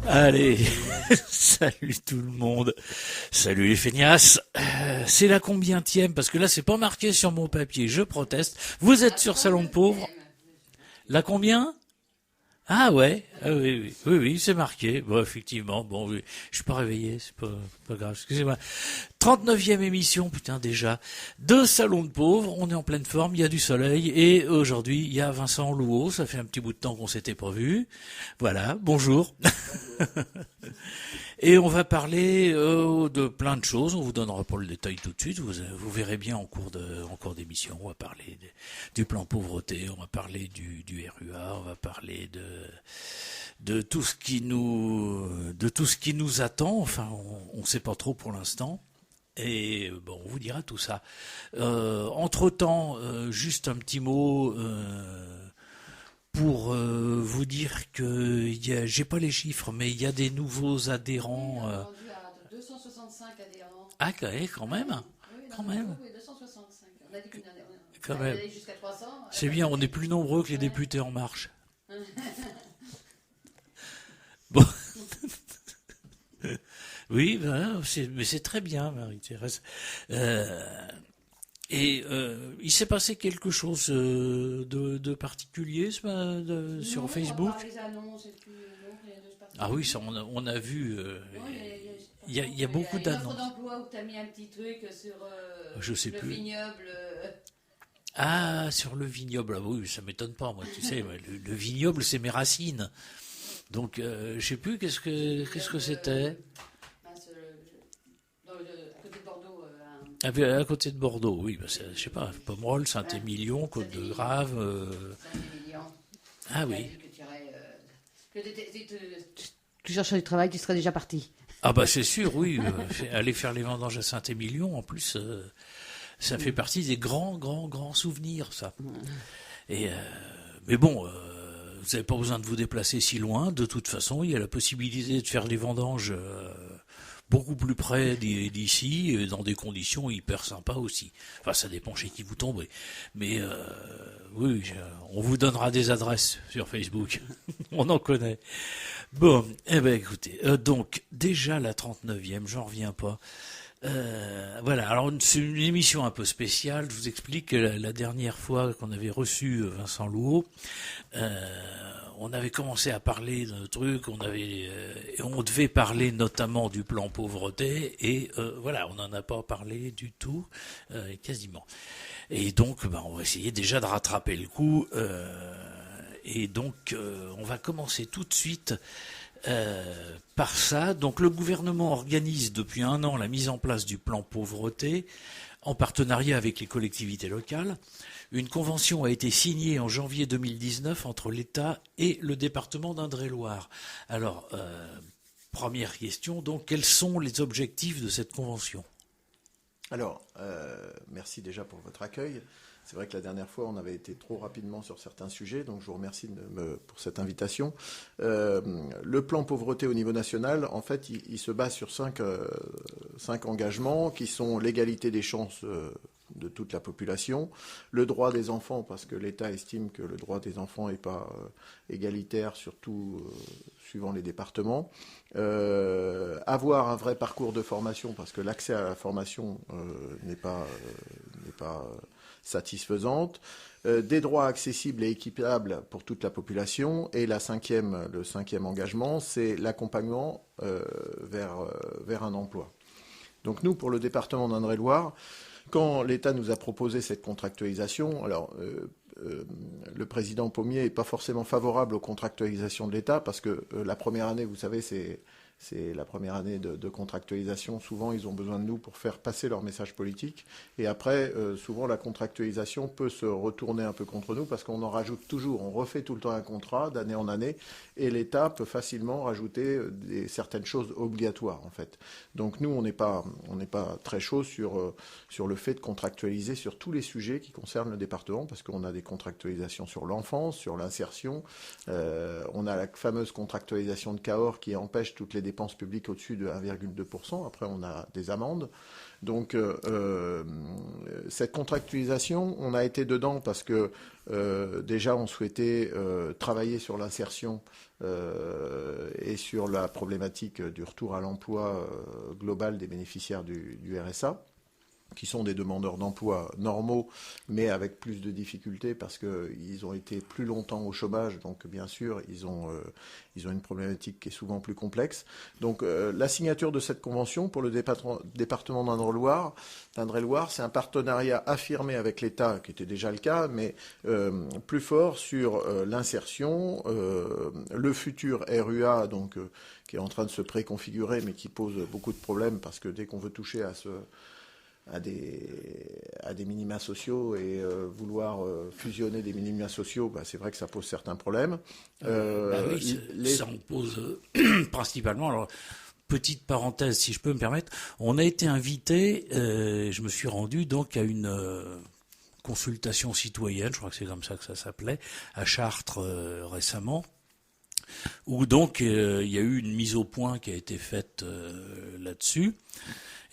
Allez, salut tout le monde, salut les feignasses. C'est la combientième, parce que là c'est pas marqué sur mon papier, je proteste. Vous êtes sur Salon de Pauvres. La combien? Ah ouais, ah oui, c'est marqué. Bon, effectivement, bon, oui, je suis pas réveillé, c'est pas grave, excusez-moi. 39e émission, putain, déjà, de Salon de Pauvres, on est en pleine forme, il y a du soleil, et aujourd'hui, il y a Vincent Louot, ça fait un petit bout de temps qu'on s'était pas vu. Voilà, bonjour. Et on va parler de plein de choses. On vous donnera pas le détail tout de suite. Vous verrez bien en cours d'émission. On va parler du plan pauvreté. On va parler du RUA. On va parler de tout ce qui nous attend. Enfin, on sait pas trop pour l'instant. Et bon, on vous dira tout ça. Entre-temps, juste un petit mot. Pour vous dire que j'ai pas les chiffres, mais il y a des nouveaux adhérents. Oui, on est rendu à 265 adhérents. Ah, quand même, Oui, quand même, oui, 265. On a dit quand qu'on même. allait jusqu'à 300. C'est bien, on est plus nombreux que les députés En Marche. Bon, oui, ben, mais c'est très bien, Marie-Thérèse. Il s'est passé quelque chose de particulier sur Facebook? À part les annonces et puis non, rien de particulier. Ah oui, ça on a vu. Il y a beaucoup une offre d'annonces. d'emploi où tu as mis un petit truc sur Je sais le plus. vignoble. Ah, sur le vignoble, ah oui, ça m'étonne pas, moi, tu sais, le vignoble, c'est mes racines. Donc, je sais plus, qu'est-ce que c'était? À côté de Bordeaux. À côté de Bordeaux, oui, bah, je sais pas, Pomerol, Saint-Émilion, Côte-de-Grave. Saint-Émilion. Ah oui. Tu cherches du travail, tu serais déjà parti. Ah bah c'est sûr, oui. Aller faire les vendanges à Saint-Émilion, en plus, ça fait partie des grands souvenirs, ça. Et mais bon, vous n'avez pas besoin de vous déplacer si loin. De toute façon, il y a la possibilité de faire les vendanges beaucoup plus près d'ici, et dans des conditions hyper sympas aussi. Enfin, ça dépend chez qui vous tombez. Mais oui, on vous donnera des adresses sur Facebook. On en connaît. Bon, eh ben écoutez, donc déjà la 39e, j'en reviens pas. Voilà, alors c'est une émission un peu spéciale. Je vous explique que la dernière fois qu'on avait reçu Vincent Louot, on avait commencé à parler d'un truc, on devait parler notamment du plan pauvreté, et voilà, on n'en a pas parlé du tout, quasiment. Et donc, on va essayer déjà de rattraper le coup. Et donc, on va commencer tout de suite par ça. Donc, le gouvernement organise depuis 1 an la mise en place du plan pauvreté en partenariat avec les collectivités locales. Une convention a été signée en janvier 2019 entre l'État et le département d'Indre-et-Loire. Alors, première question, donc, quels sont les objectifs de cette convention ? Alors, merci déjà pour votre accueil. C'est vrai que la dernière fois, on avait été trop rapidement sur certains sujets, donc je vous remercie pour cette invitation. Le plan pauvreté au niveau national, en fait, il se base sur cinq engagements qui sont l'égalité des chances de toute la population, le droit des enfants, parce que l'État estime que le droit des enfants n'est pas égalitaire, surtout suivant les départements, avoir un vrai parcours de formation, parce que l'accès à la formation n'est pas satisfaisante, des droits accessibles et équitables pour toute la population, et le cinquième engagement, c'est l'accompagnement vers un emploi. Donc nous, pour le département d'Indre-et-Loire, quand l'État nous a proposé cette contractualisation, alors le président Pommier n'est pas forcément favorable aux contractualisations de l'État, parce que la première année, vous savez, c'est la première année de contractualisation. Souvent, ils ont besoin de nous pour faire passer leur message politique. Et après, souvent, la contractualisation peut se retourner un peu contre nous parce qu'on en rajoute toujours. On refait tout le temps un contrat d'année en année et l'État peut facilement rajouter certaines choses obligatoires, en fait. Donc, nous, on n'est pas très chaud sur le fait de contractualiser sur tous les sujets qui concernent le département, parce qu'on a des contractualisations sur l'enfance, sur l'insertion. On a la fameuse contractualisation de Cahors qui empêche toutes les dépenses publiques au-dessus de 1,2%. Après, on a des amendes. Donc, cette contractualisation, on a été dedans parce que déjà, on souhaitait travailler sur l'insertion et sur la problématique du retour à l'emploi global des bénéficiaires du RSA, qui sont des demandeurs d'emploi normaux, mais avec plus de difficultés parce qu'ils ont été plus longtemps au chômage, donc bien sûr, ils ont une problématique qui est souvent plus complexe. Donc la signature de cette convention pour le département d'Indre-et-Loire, c'est un partenariat affirmé avec l'État, qui était déjà le cas, mais plus fort sur l'insertion, le futur RUA, donc qui est en train de se préconfigurer, mais qui pose beaucoup de problèmes, parce que dès qu'on veut toucher à des minima sociaux et vouloir fusionner des minima sociaux, c'est vrai que ça pose certains problèmes. Oui, ça en pose principalement. Alors, petite parenthèse, si je peux me permettre, on a été invité, je me suis rendu donc à une consultation citoyenne, je crois que c'est comme ça que ça s'appelait, à Chartres récemment, où donc il y a eu une mise au point qui a été faite là-dessus.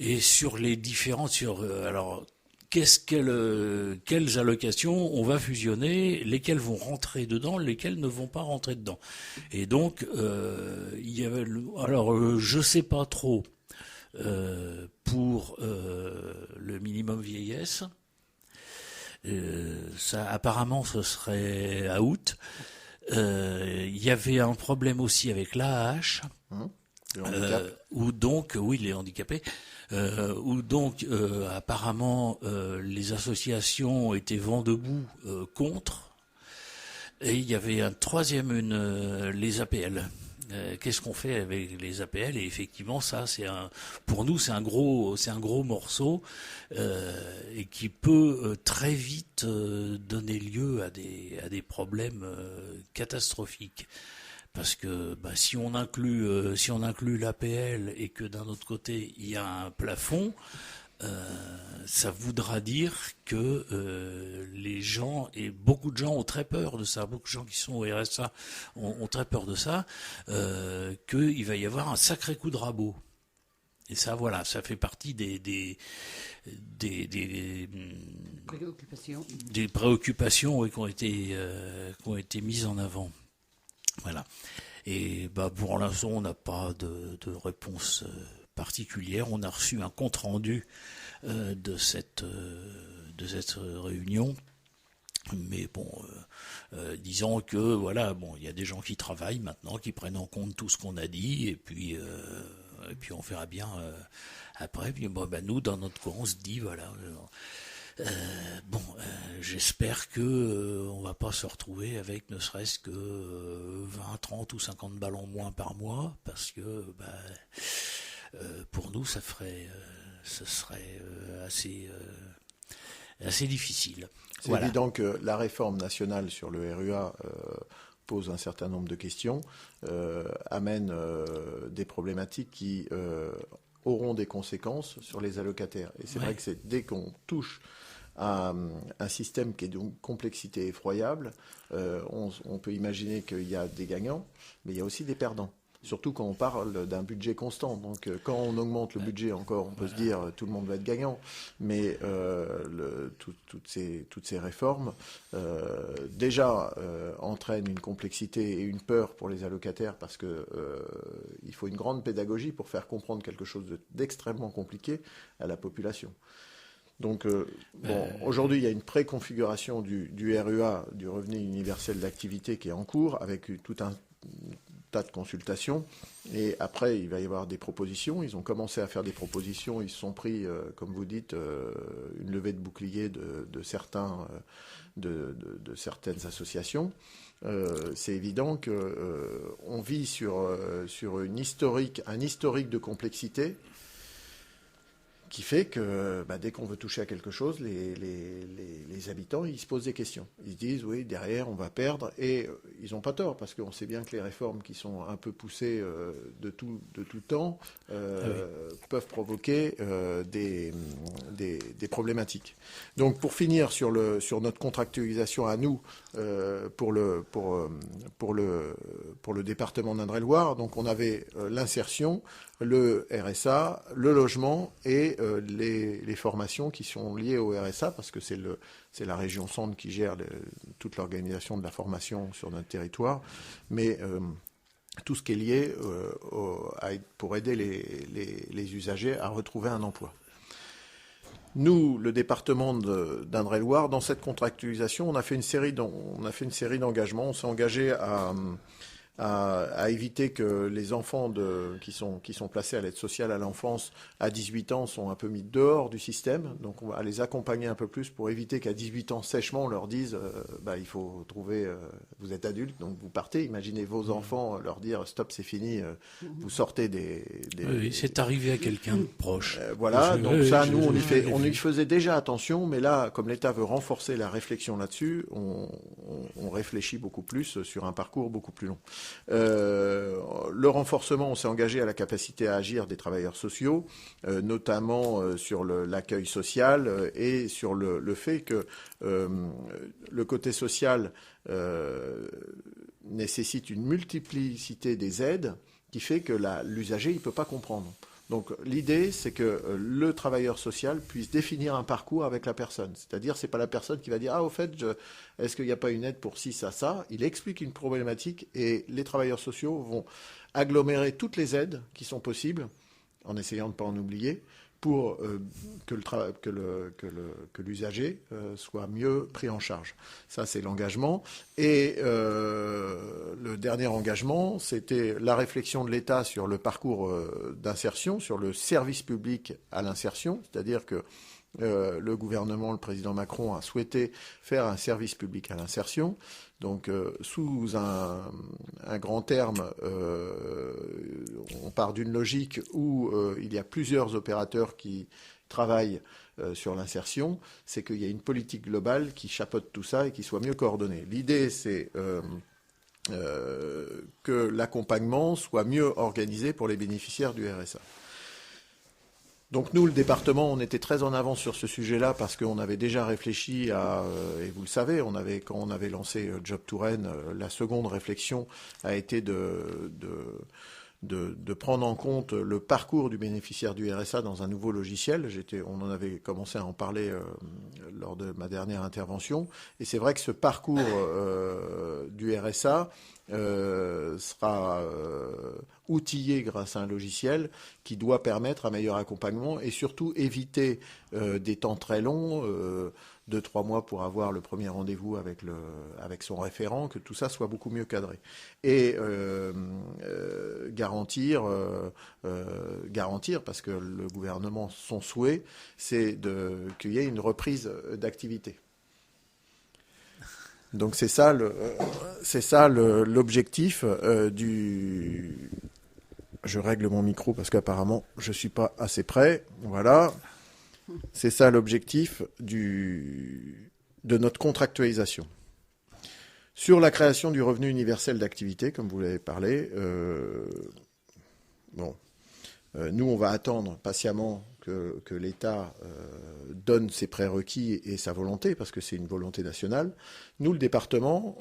Et sur les différentes, alors quelles allocations on va fusionner, lesquelles vont rentrer dedans, lesquelles ne vont pas rentrer dedans. Et donc il y avait, je sais pas trop pour le minimum vieillesse. Ça apparemment ce serait à août. Il y avait un problème aussi avec l'AAH. Où donc, oui, les handicapés, où donc apparemment les associations étaient vent debout contre, et il y avait un troisième, les APL. Qu'est-ce qu'on fait avec les APL? Et effectivement, ça, pour nous, c'est un gros morceau et qui peut très vite donner lieu à des problèmes catastrophiques. Parce que si on inclut l'APL et que d'un autre côté il y a un plafond, ça voudra dire que les gens, et beaucoup de gens ont très peur de ça, beaucoup de gens qui sont au RSA ont très peur de ça, qu'il va y avoir un sacré coup de rabot. Et ça, voilà, ça fait partie des préoccupations qui ont été mises en avant. Voilà. Et pour l'instant, on n'a pas de réponse particulière. On a reçu un compte rendu de cette réunion. Mais bon, disons que voilà, il y a des gens qui travaillent maintenant, qui prennent en compte tout ce qu'on a dit, et puis on verra bien après. Puis nous, dans notre coin, on se dit voilà. J'espère que on va pas se retrouver avec ne serait-ce que 20, 30 ou 50 balles en moins par mois, parce que pour nous ce serait assez difficile. C'est évident que la réforme nationale sur le RUA pose un certain nombre de questions, amène des problématiques qui auront des conséquences sur les allocataires. Et c'est vrai que dès qu'on touche à un système qui est d'une complexité effroyable, on peut imaginer qu'il y a des gagnants, mais il y a aussi des perdants. Surtout quand on parle d'un budget constant. Donc quand on augmente le budget encore, on peut se dire tout le monde va être gagnant. Mais toutes ces réformes déjà entraînent une complexité et une peur pour les allocataires, parce que il faut une grande pédagogie pour faire comprendre quelque chose d'extrêmement compliqué à la population. Donc, aujourd'hui, il y a une préconfiguration du RUA, du revenu universel d'activité, qui est en cours, avec tout un tas de consultations. Et après, il va y avoir des propositions. Ils ont commencé à faire des propositions. Ils se sont pris, comme vous dites, une levée de bouclier de certaines associations. C'est évident qu'on vit sur un historique de complexité, qui fait que dès qu'on veut toucher à quelque chose, les habitants, ils se posent des questions. Ils se disent, oui, derrière, on va perdre. Et ils n'ont pas tort, parce qu'on sait bien que les réformes qui sont un peu poussées de tout temps peuvent provoquer des problématiques. Donc, pour finir sur notre contractualisation à nous, pour le département d'Indre-et-Loire, donc on avait l'insertion, le RSA, le logement et les formations qui sont liées au RSA, parce que c'est la région Centre qui gère toute l'organisation de la formation sur notre territoire. Mais tout ce qui est lié pour aider les usagers à retrouver un emploi. Nous, le département d'Indre-et-Loire, dans cette contractualisation, on a fait une série d'engagements. On s'est engagé à éviter que les enfants qui sont placés à l'aide sociale à l'enfance à 18 ans sont un peu mis dehors du système. Donc on va les accompagner un peu plus pour éviter qu'à 18 ans sèchement on leur dise il faut trouver, vous êtes adulte donc vous partez. Imaginez vos enfants leur dire stop c'est fini, vous sortez Oui, c'est arrivé à quelqu'un de proche. Voilà, donc ça nous on y faisait déjà attention, mais là comme l'État veut renforcer la réflexion là-dessus, on réfléchit beaucoup plus sur un parcours beaucoup plus long. Le renforcement, on s'est engagé à la capacité à agir des travailleurs sociaux, notamment sur l'accueil social et sur le fait que le côté social nécessite une multiplicité des aides qui fait que l'usager il peut pas comprendre. Donc l'idée, c'est que le travailleur social puisse définir un parcours avec la personne. C'est-à-dire, c'est pas la personne qui va dire « Ah, au fait, est-ce qu'il n'y a pas une aide pour ci, ça, ça ?» Il explique une problématique et les travailleurs sociaux vont agglomérer toutes les aides qui sont possibles, en essayant de ne pas en oublier, pour que l'usager soit mieux pris en charge. Ça, c'est l'engagement. Et le dernier engagement, c'était la réflexion de l'État sur le parcours d'insertion, sur le service public à l'insertion, c'est-à-dire que le gouvernement, le président Macron a souhaité faire un service public à l'insertion. Donc, sous un grand terme, on part d'une logique où il y a plusieurs opérateurs qui travaillent sur l'insertion. C'est qu'il y a une politique globale qui chapeaute tout ça et qui soit mieux coordonnée. L'idée, c'est que l'accompagnement soit mieux organisé pour les bénéficiaires du RSA. Donc nous, le département, on était très en avance sur ce sujet-là parce qu'on avait déjà réfléchi et vous le savez, quand on avait lancé Job Touraine, la seconde réflexion a été de prendre en compte le parcours du bénéficiaire du RSA dans un nouveau logiciel. On en avait commencé à en parler lors de ma dernière intervention. Et c'est vrai que ce parcours du RSA sera outillé grâce à un logiciel qui doit permettre un meilleur accompagnement et surtout éviter des temps très longs, 2-3 mois pour avoir le premier rendez-vous avec son référent, que tout ça soit beaucoup mieux cadré. Et garantir, parce que le gouvernement, son souhait, c'est qu'il y ait une reprise d'activité. Donc c'est ça l'objectif du. Je règle mon micro parce qu'apparemment je suis pas assez près. Voilà. C'est ça l'objectif de notre contractualisation. Sur la création du revenu universel d'activité, comme vous l'avez parlé, nous on va attendre patiemment que l'État donne ses prérequis et sa volonté, parce que c'est une volonté nationale. Nous, le département,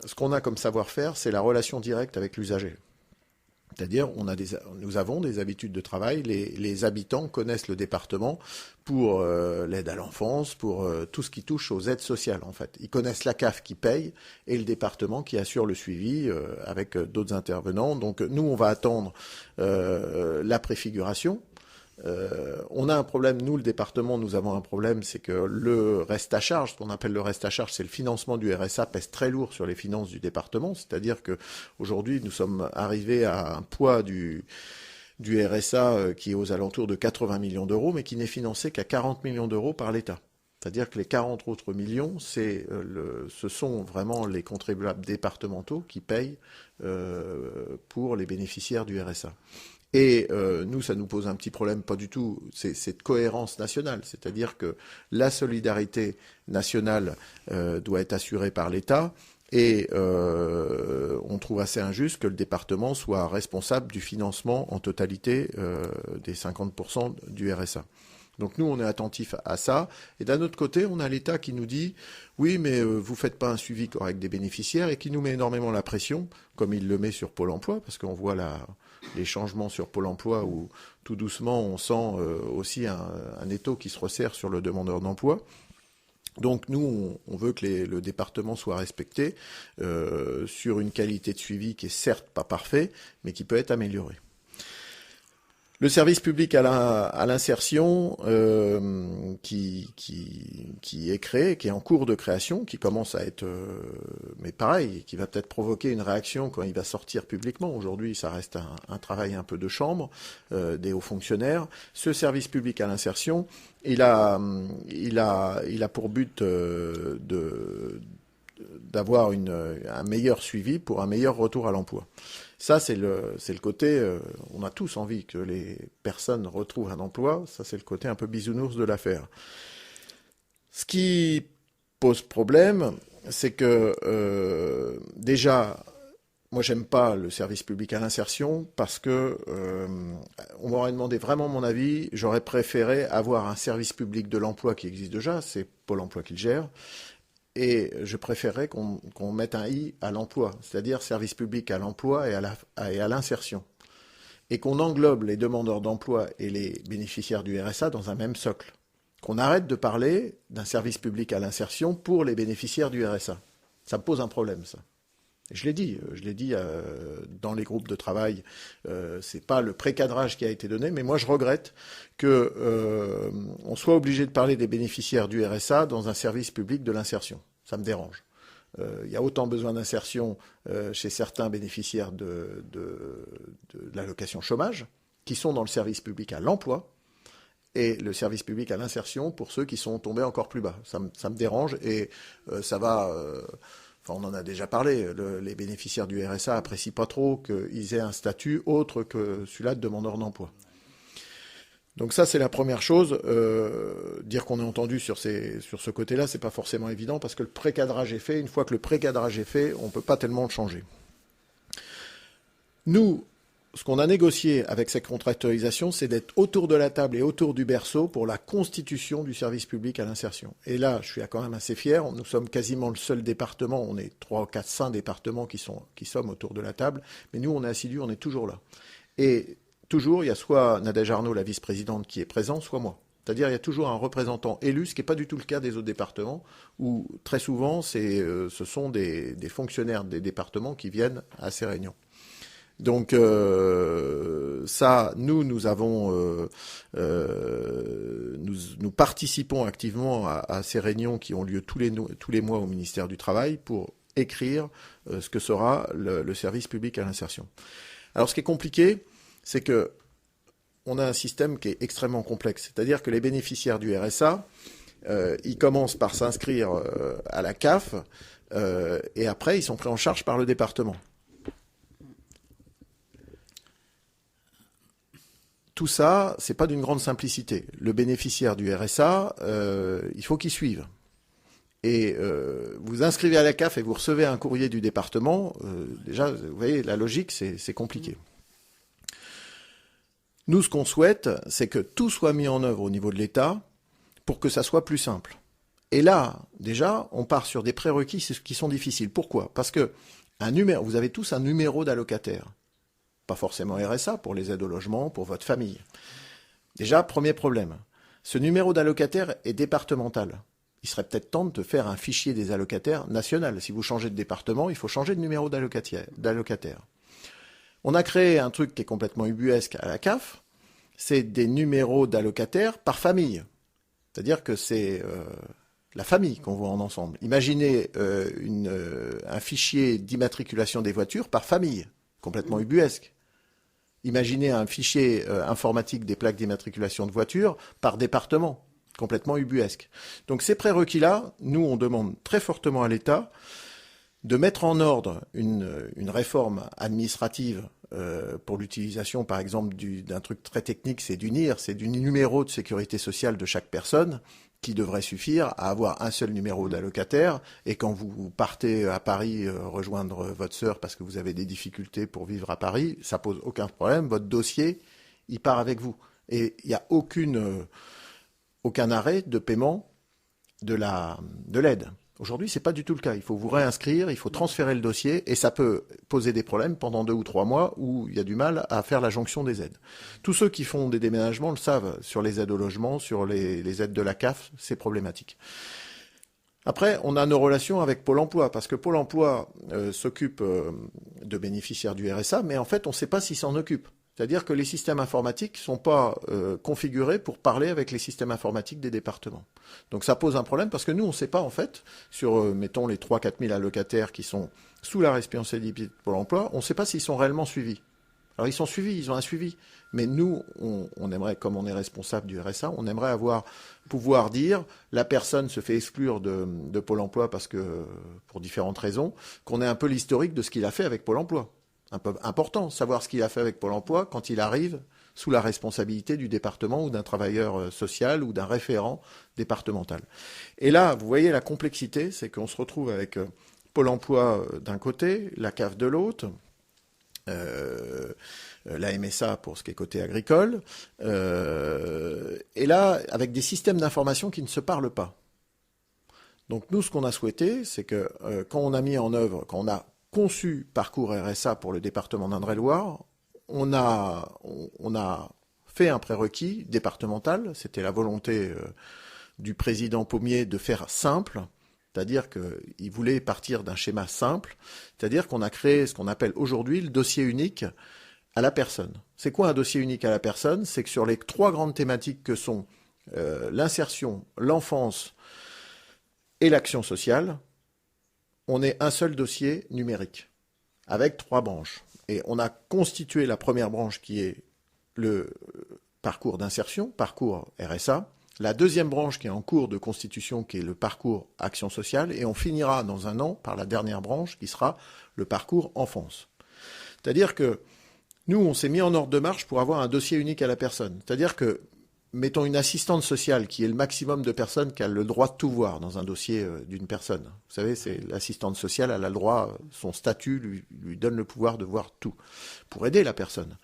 ce qu'on a comme savoir-faire, c'est la relation directe avec l'usager. C'est-à-dire, nous avons des habitudes de travail, les habitants connaissent le département pour l'aide à l'enfance, pour tout ce qui touche aux aides sociales, en fait. Ils connaissent la CAF qui paye et le département qui assure le suivi avec d'autres intervenants. Donc, nous, on va attendre la préfiguration. On a un problème, nous, le département, nous avons un problème, c'est que le reste à charge, ce qu'on appelle le reste à charge, c'est le financement du RSA, pèse très lourd sur les finances du département. C'est-à-dire que aujourd'hui, nous sommes arrivés à un poids du RSA qui est aux alentours de 80 millions d'euros, mais qui n'est financé qu'à 40 millions d'euros par l'État. C'est-à-dire que les 40 autres millions, ce sont vraiment les contribuables départementaux qui payent pour les bénéficiaires du RSA. Et nous, ça nous pose un petit problème, pas du tout, c'est cette cohérence nationale. C'est-à-dire que la solidarité nationale doit être assurée par l'État et on trouve assez injuste que le département soit responsable du financement en totalité des 50% du RSA. Donc nous, on est attentif à ça. Et d'un autre côté, on a l'État qui nous dit « Oui, mais vous faites pas un suivi correct des bénéficiaires » et qui nous met énormément la pression, comme il le met sur Pôle emploi, parce qu'on voit les changements sur Pôle emploi où tout doucement, on sent aussi un étau qui se resserre sur le demandeur d'emploi. Donc nous, on veut que le département soit respecté sur une qualité de suivi qui est certes pas parfait, mais qui peut être améliorée. Le service public à l'insertion qui est créé, qui est en cours de création, qui commence à être, mais pareil, qui va peut-être provoquer une réaction quand il va sortir publiquement. Aujourd'hui, ça reste un travail un peu de chambre des hauts fonctionnaires. Ce service public à l'insertion, il a pour but d'avoir un meilleur suivi pour un meilleur retour à l'emploi. Ça, c'est le côté, on a tous envie que les personnes retrouvent un emploi, ça c'est le côté un peu bisounours de l'affaire. Ce qui pose problème, c'est que déjà, moi j'aime pas le service public à l'insertion parce que on m'aurait demandé vraiment mon avis, j'aurais préféré avoir un service public de l'emploi qui existe déjà, c'est Pôle emploi qui le gère. Et je préférerais qu'on mette un i à l'emploi, c'est-à-dire service public à l'emploi et à l'insertion. Et qu'on englobe les demandeurs d'emploi et les bénéficiaires du RSA dans un même socle. Qu'on arrête de parler d'un service public à l'insertion pour les bénéficiaires du RSA. Ça me pose un problème, ça. Et je l'ai dit dans les groupes de travail, c'est pas le précadrage qui a été donné, mais moi je regrette que on soit obligé de parler des bénéficiaires du RSA dans un service public de l'insertion. Ça me dérange. Il y a autant besoin d'insertion chez certains bénéficiaires de l'allocation chômage qui sont dans le service public à l'emploi et le service public à l'insertion pour ceux qui sont tombés encore plus bas. Ça me dérange et ça va... Enfin, on en a déjà parlé, les bénéficiaires du RSA apprécient pas trop qu'ils aient un statut autre que celui-là de demandeur d'emploi. Donc ça, c'est la première chose. Dire qu'on est entendu sur ce côté-là, c'est pas forcément évident parce que le précadrage est fait. Une fois que le précadrage est fait, on peut pas tellement le changer. Nous, ce qu'on a négocié avec cette contractualisation, c'est d'être autour de la table et autour du berceau pour la constitution du service public à l'insertion. Et là, je suis quand même assez fier. Nous sommes quasiment le seul département. On est 3, 4, 5 départements qui sommes autour de la table. Mais nous, on est assidus, on est toujours là. Et toujours, il y a soit Nadège Arnaud, la vice-présidente, qui est présente, soit moi. C'est-à-dire, il y a toujours un représentant élu, ce qui n'est pas du tout le cas des autres départements, où très souvent, ce sont des fonctionnaires des départements qui viennent à ces réunions. Donc ça, nous avons, nous participons activement à ces réunions qui ont lieu tous les mois au ministère du Travail pour écrire ce que sera le service public à l'insertion. Alors ce qui est compliqué, c'est que on a un système qui est extrêmement complexe, c'est-à-dire que les bénéficiaires du RSA, ils commencent par s'inscrire à la CAF et après ils sont pris en charge par le département. Tout ça, c'est pas d'une grande simplicité. Le bénéficiaire du RSA, il faut qu'il suive. Et vous inscrivez à la CAF et vous recevez un courrier du département. Déjà, vous voyez, la logique, c'est compliqué. Nous, ce qu'on souhaite, c'est que tout soit mis en œuvre au niveau de l'État pour que ça soit plus simple. Et là, déjà, on part sur des prérequis qui sont difficiles. Pourquoi ? Parce que vous avez tous un numéro d'allocataire. Pas forcément RSA, pour les aides au logement, pour votre famille. Déjà, premier problème. Ce numéro d'allocataire est départemental. Il serait peut-être temps de faire un fichier des allocataires national. Si vous changez de département, il faut changer de numéro d'allocataire. On a créé un truc qui est complètement ubuesque à la CAF. C'est des numéros d'allocataires par famille. C'est-à-dire que c'est la famille qu'on voit en ensemble. Imaginez un fichier d'immatriculation des voitures par famille. Complètement ubuesque. Imaginez un fichier informatique des plaques d'immatriculation de voitures par département, complètement ubuesque. Donc ces prérequis-là, nous on demande très fortement à l'État de mettre en ordre une réforme administrative pour l'utilisation par exemple d'un truc très technique, c'est du NIR, c'est du numéro de sécurité sociale de chaque personne, qui devrait suffire à avoir un seul numéro d'allocataire, et quand vous partez à Paris rejoindre votre sœur parce que vous avez des difficultés pour vivre à Paris, ça pose aucun problème, votre dossier, il part avec vous. Et il n'y a aucun arrêt de paiement de l'aide. Aujourd'hui, c'est pas du tout le cas. Il faut vous réinscrire, il faut transférer le dossier, et ça peut poser des problèmes pendant 2 ou 3 mois où il y a du mal à faire la jonction des aides. Tous ceux qui font des déménagements le savent, sur les aides au logement, sur les aides de la CAF, c'est problématique. Après, on a nos relations avec Pôle emploi, parce que Pôle emploi s'occupe de bénéficiaires du RSA, mais en fait, on ne sait pas s'il s'en occupe. C'est-à-dire que les systèmes informatiques ne sont pas configurés pour parler avec les systèmes informatiques des départements. Donc ça pose un problème, parce que nous, on ne sait pas, en fait, sur, mettons, les 3 4 000 allocataires qui sont sous la responsabilité de Pôle emploi, on ne sait pas s'ils sont réellement suivis. Alors ils sont suivis, ils ont un suivi. Mais nous, on aimerait, comme on est responsable du RSA, on aimerait pouvoir dire la personne se fait exclure de Pôle emploi parce que, pour différentes raisons, qu'on ait un peu l'historique de ce qu'il a fait avec Pôle emploi. Un peu important, savoir ce qu'il a fait avec Pôle emploi quand il arrive sous la responsabilité du département ou d'un travailleur social ou d'un référent départemental. Et là, vous voyez la complexité, c'est qu'on se retrouve avec Pôle emploi d'un côté, la CAF de l'autre, la MSA pour ce qui est côté agricole, et là, avec des systèmes d'information qui ne se parlent pas. Donc nous, ce qu'on a souhaité, c'est que quand on a mis en œuvre, quand on a conçu Parcours RSA pour le département d'Indre-et-Loire, on a fait un prérequis départemental, c'était la volonté du président Pommier de faire simple, c'est-à-dire qu'il voulait partir d'un schéma simple, c'est-à-dire qu'on a créé ce qu'on appelle aujourd'hui le dossier unique à la personne. C'est quoi un dossier unique à la personne? C'est que sur les 3 grandes thématiques que sont l'insertion, l'enfance et l'action sociale, on est un seul dossier numérique, avec 3 branches. Et on a constitué la première branche qui est le parcours d'insertion, parcours RSA, la deuxième branche qui est en cours de constitution, qui est le parcours action sociale, et on finira dans un an par la dernière branche qui sera le parcours enfance. C'est-à-dire que nous, on s'est mis en ordre de marche pour avoir un dossier unique à la personne. C'est-à-dire que, mettons une assistante sociale qui est le maximum de personnes qui a le droit de tout voir dans un dossier d'une personne. Vous savez, c'est l'assistante sociale, elle a le droit, son statut lui donne le pouvoir de voir tout, pour aider la personne.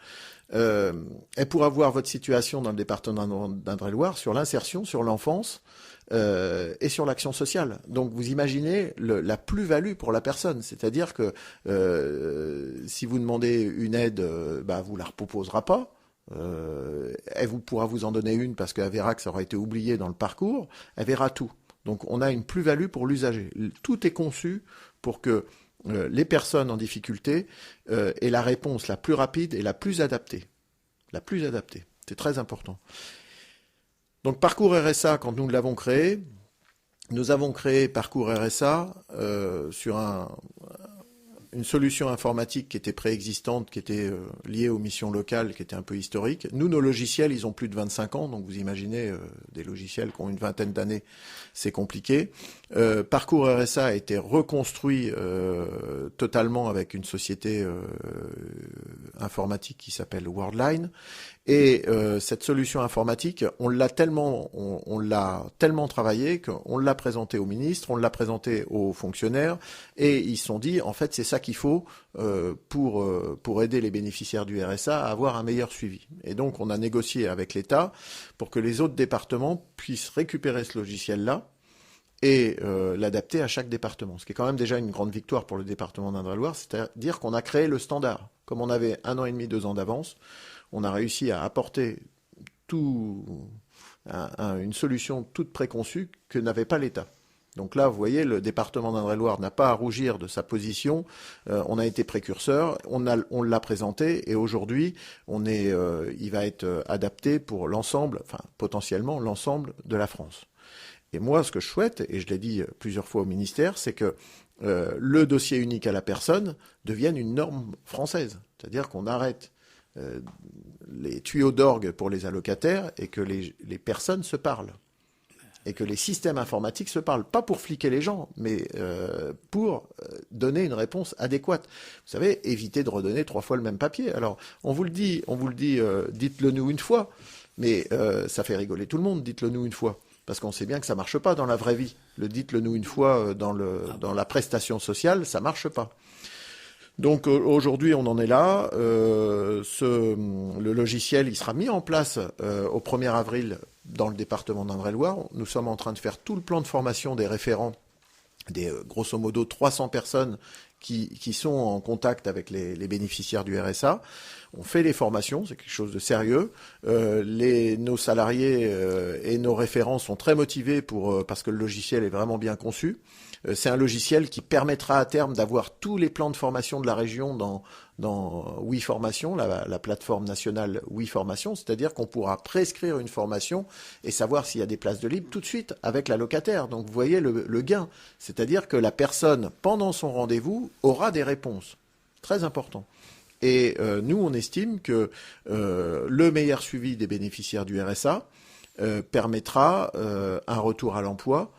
Elle pourra voir votre situation dans le département d'Indre-et-Loire sur l'insertion, sur l'enfance et sur l'action sociale. Donc vous imaginez la plus-value pour la personne. C'est-à-dire que si vous demandez une aide, vous la proposera pas. Elle pourra vous en donner une parce qu'elle verra que ça aura été oublié dans le parcours. Elle verra tout. Donc on a une plus-value pour l'usager. Tout est conçu pour que les personnes en difficulté aient la réponse la plus rapide et la plus adaptée. La plus adaptée. C'est très important. Donc Parcours RSA, quand nous l'avons créé, nous avons créé Parcours RSA sur une solution informatique qui était préexistante, qui était liée aux missions locales, qui était un peu historique. Nous, nos logiciels, ils ont plus de 25 ans, donc vous imaginez, des logiciels qui ont une vingtaine d'années, c'est compliqué. Parcours RSA a été reconstruit totalement avec une société informatique qui s'appelle Worldline. Et cette solution informatique, on l'a tellement travaillé qu'on l'a présenté au ministre, on l'a présenté aux fonctionnaires, et ils se sont dit, en fait, c'est ça qu'il faut pour aider les bénéficiaires du RSA à avoir un meilleur suivi. Et donc, on a négocié avec l'État pour que les autres départements puissent récupérer ce logiciel-là et l'adapter à chaque département. Ce qui est quand même déjà une grande victoire pour le département d'Indre-et-Loire, c'est-à-dire qu'on a créé le standard. Comme on avait 1 an et demi, 2 ans d'avance, on a réussi à apporter une solution toute préconçue que n'avait pas l'État. Donc là, vous voyez, le département d'Indre-et-Loire n'a pas à rougir de sa position. On a été précurseur, on l'a présenté, et aujourd'hui, il va être adapté pour l'ensemble, enfin potentiellement l'ensemble de la France. Et moi, ce que je souhaite, et je l'ai dit plusieurs fois au ministère, c'est que le dossier unique à la personne devienne une norme française. C'est-à-dire qu'on arrête les tuyaux d'orgue pour les allocataires et que les personnes se parlent. Et que les systèmes informatiques se parlent. Pas pour fliquer les gens, mais pour donner une réponse adéquate. Vous savez, éviter de redonner 3 fois le même papier. Alors, on vous le dit, dites-le nous une fois, mais ça fait rigoler tout le monde, dites-le nous une fois. Parce qu'on sait bien que ça marche pas dans la vraie vie. Le dites-le nous une fois dans la prestation sociale, ça marche pas. Donc aujourd'hui, on en est là. Le logiciel, il sera mis en place au 1er avril dans le département d'Indre-et-Loire. Nous sommes en train de faire tout le plan de formation des référents, des grosso modo 300 personnes qui sont en contact avec les bénéficiaires du RSA. On fait les formations, c'est quelque chose de sérieux. Nos salariés et nos référents sont très motivés parce que le logiciel est vraiment bien conçu. C'est un logiciel qui permettra à terme d'avoir tous les plans de formation de la région dans WeFormation, la plateforme nationale WeFormation, c'est-à-dire qu'on pourra prescrire une formation et savoir s'il y a des places de libre tout de suite avec la locataire. Donc vous voyez le gain, c'est-à-dire que la personne, pendant son rendez-vous, aura des réponses. Très important. Et nous, on estime que le meilleur suivi des bénéficiaires du RSA permettra un retour à l'emploi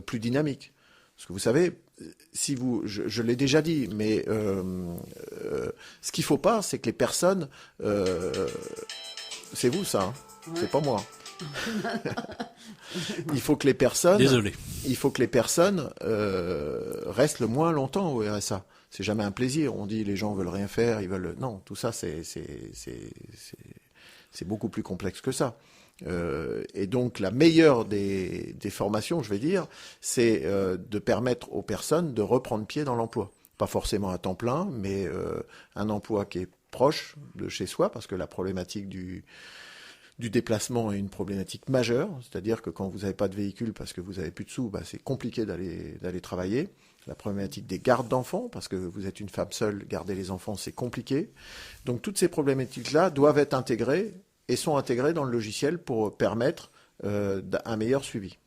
plus dynamique. Parce que vous savez, je l'ai déjà dit, mais ce qu'il ne faut pas, c'est que les personnes... c'est vous, ça, hein, ouais. C'est pas moi. Il faut que les personnes... Désolé. Il faut que les personnes restent le moins longtemps au RSA. C'est jamais un plaisir. On dit les gens veulent rien faire, ils veulent... Non, tout ça, c'est beaucoup plus complexe que ça. Et donc la meilleure des formations, je vais dire, c'est de permettre aux personnes de reprendre pied dans l'emploi. Pas forcément à temps plein, mais un emploi qui est proche de chez soi, parce que la problématique du déplacement est une problématique majeure. C'est-à-dire que quand vous n'avez pas de véhicule parce que vous n'avez plus de sous, c'est compliqué d'aller travailler. La problématique des gardes d'enfants, parce que vous êtes une femme seule, garder les enfants, c'est compliqué. Donc toutes ces problématiques-là doivent être intégrées et sont intégrés dans le logiciel pour permettre un meilleur suivi.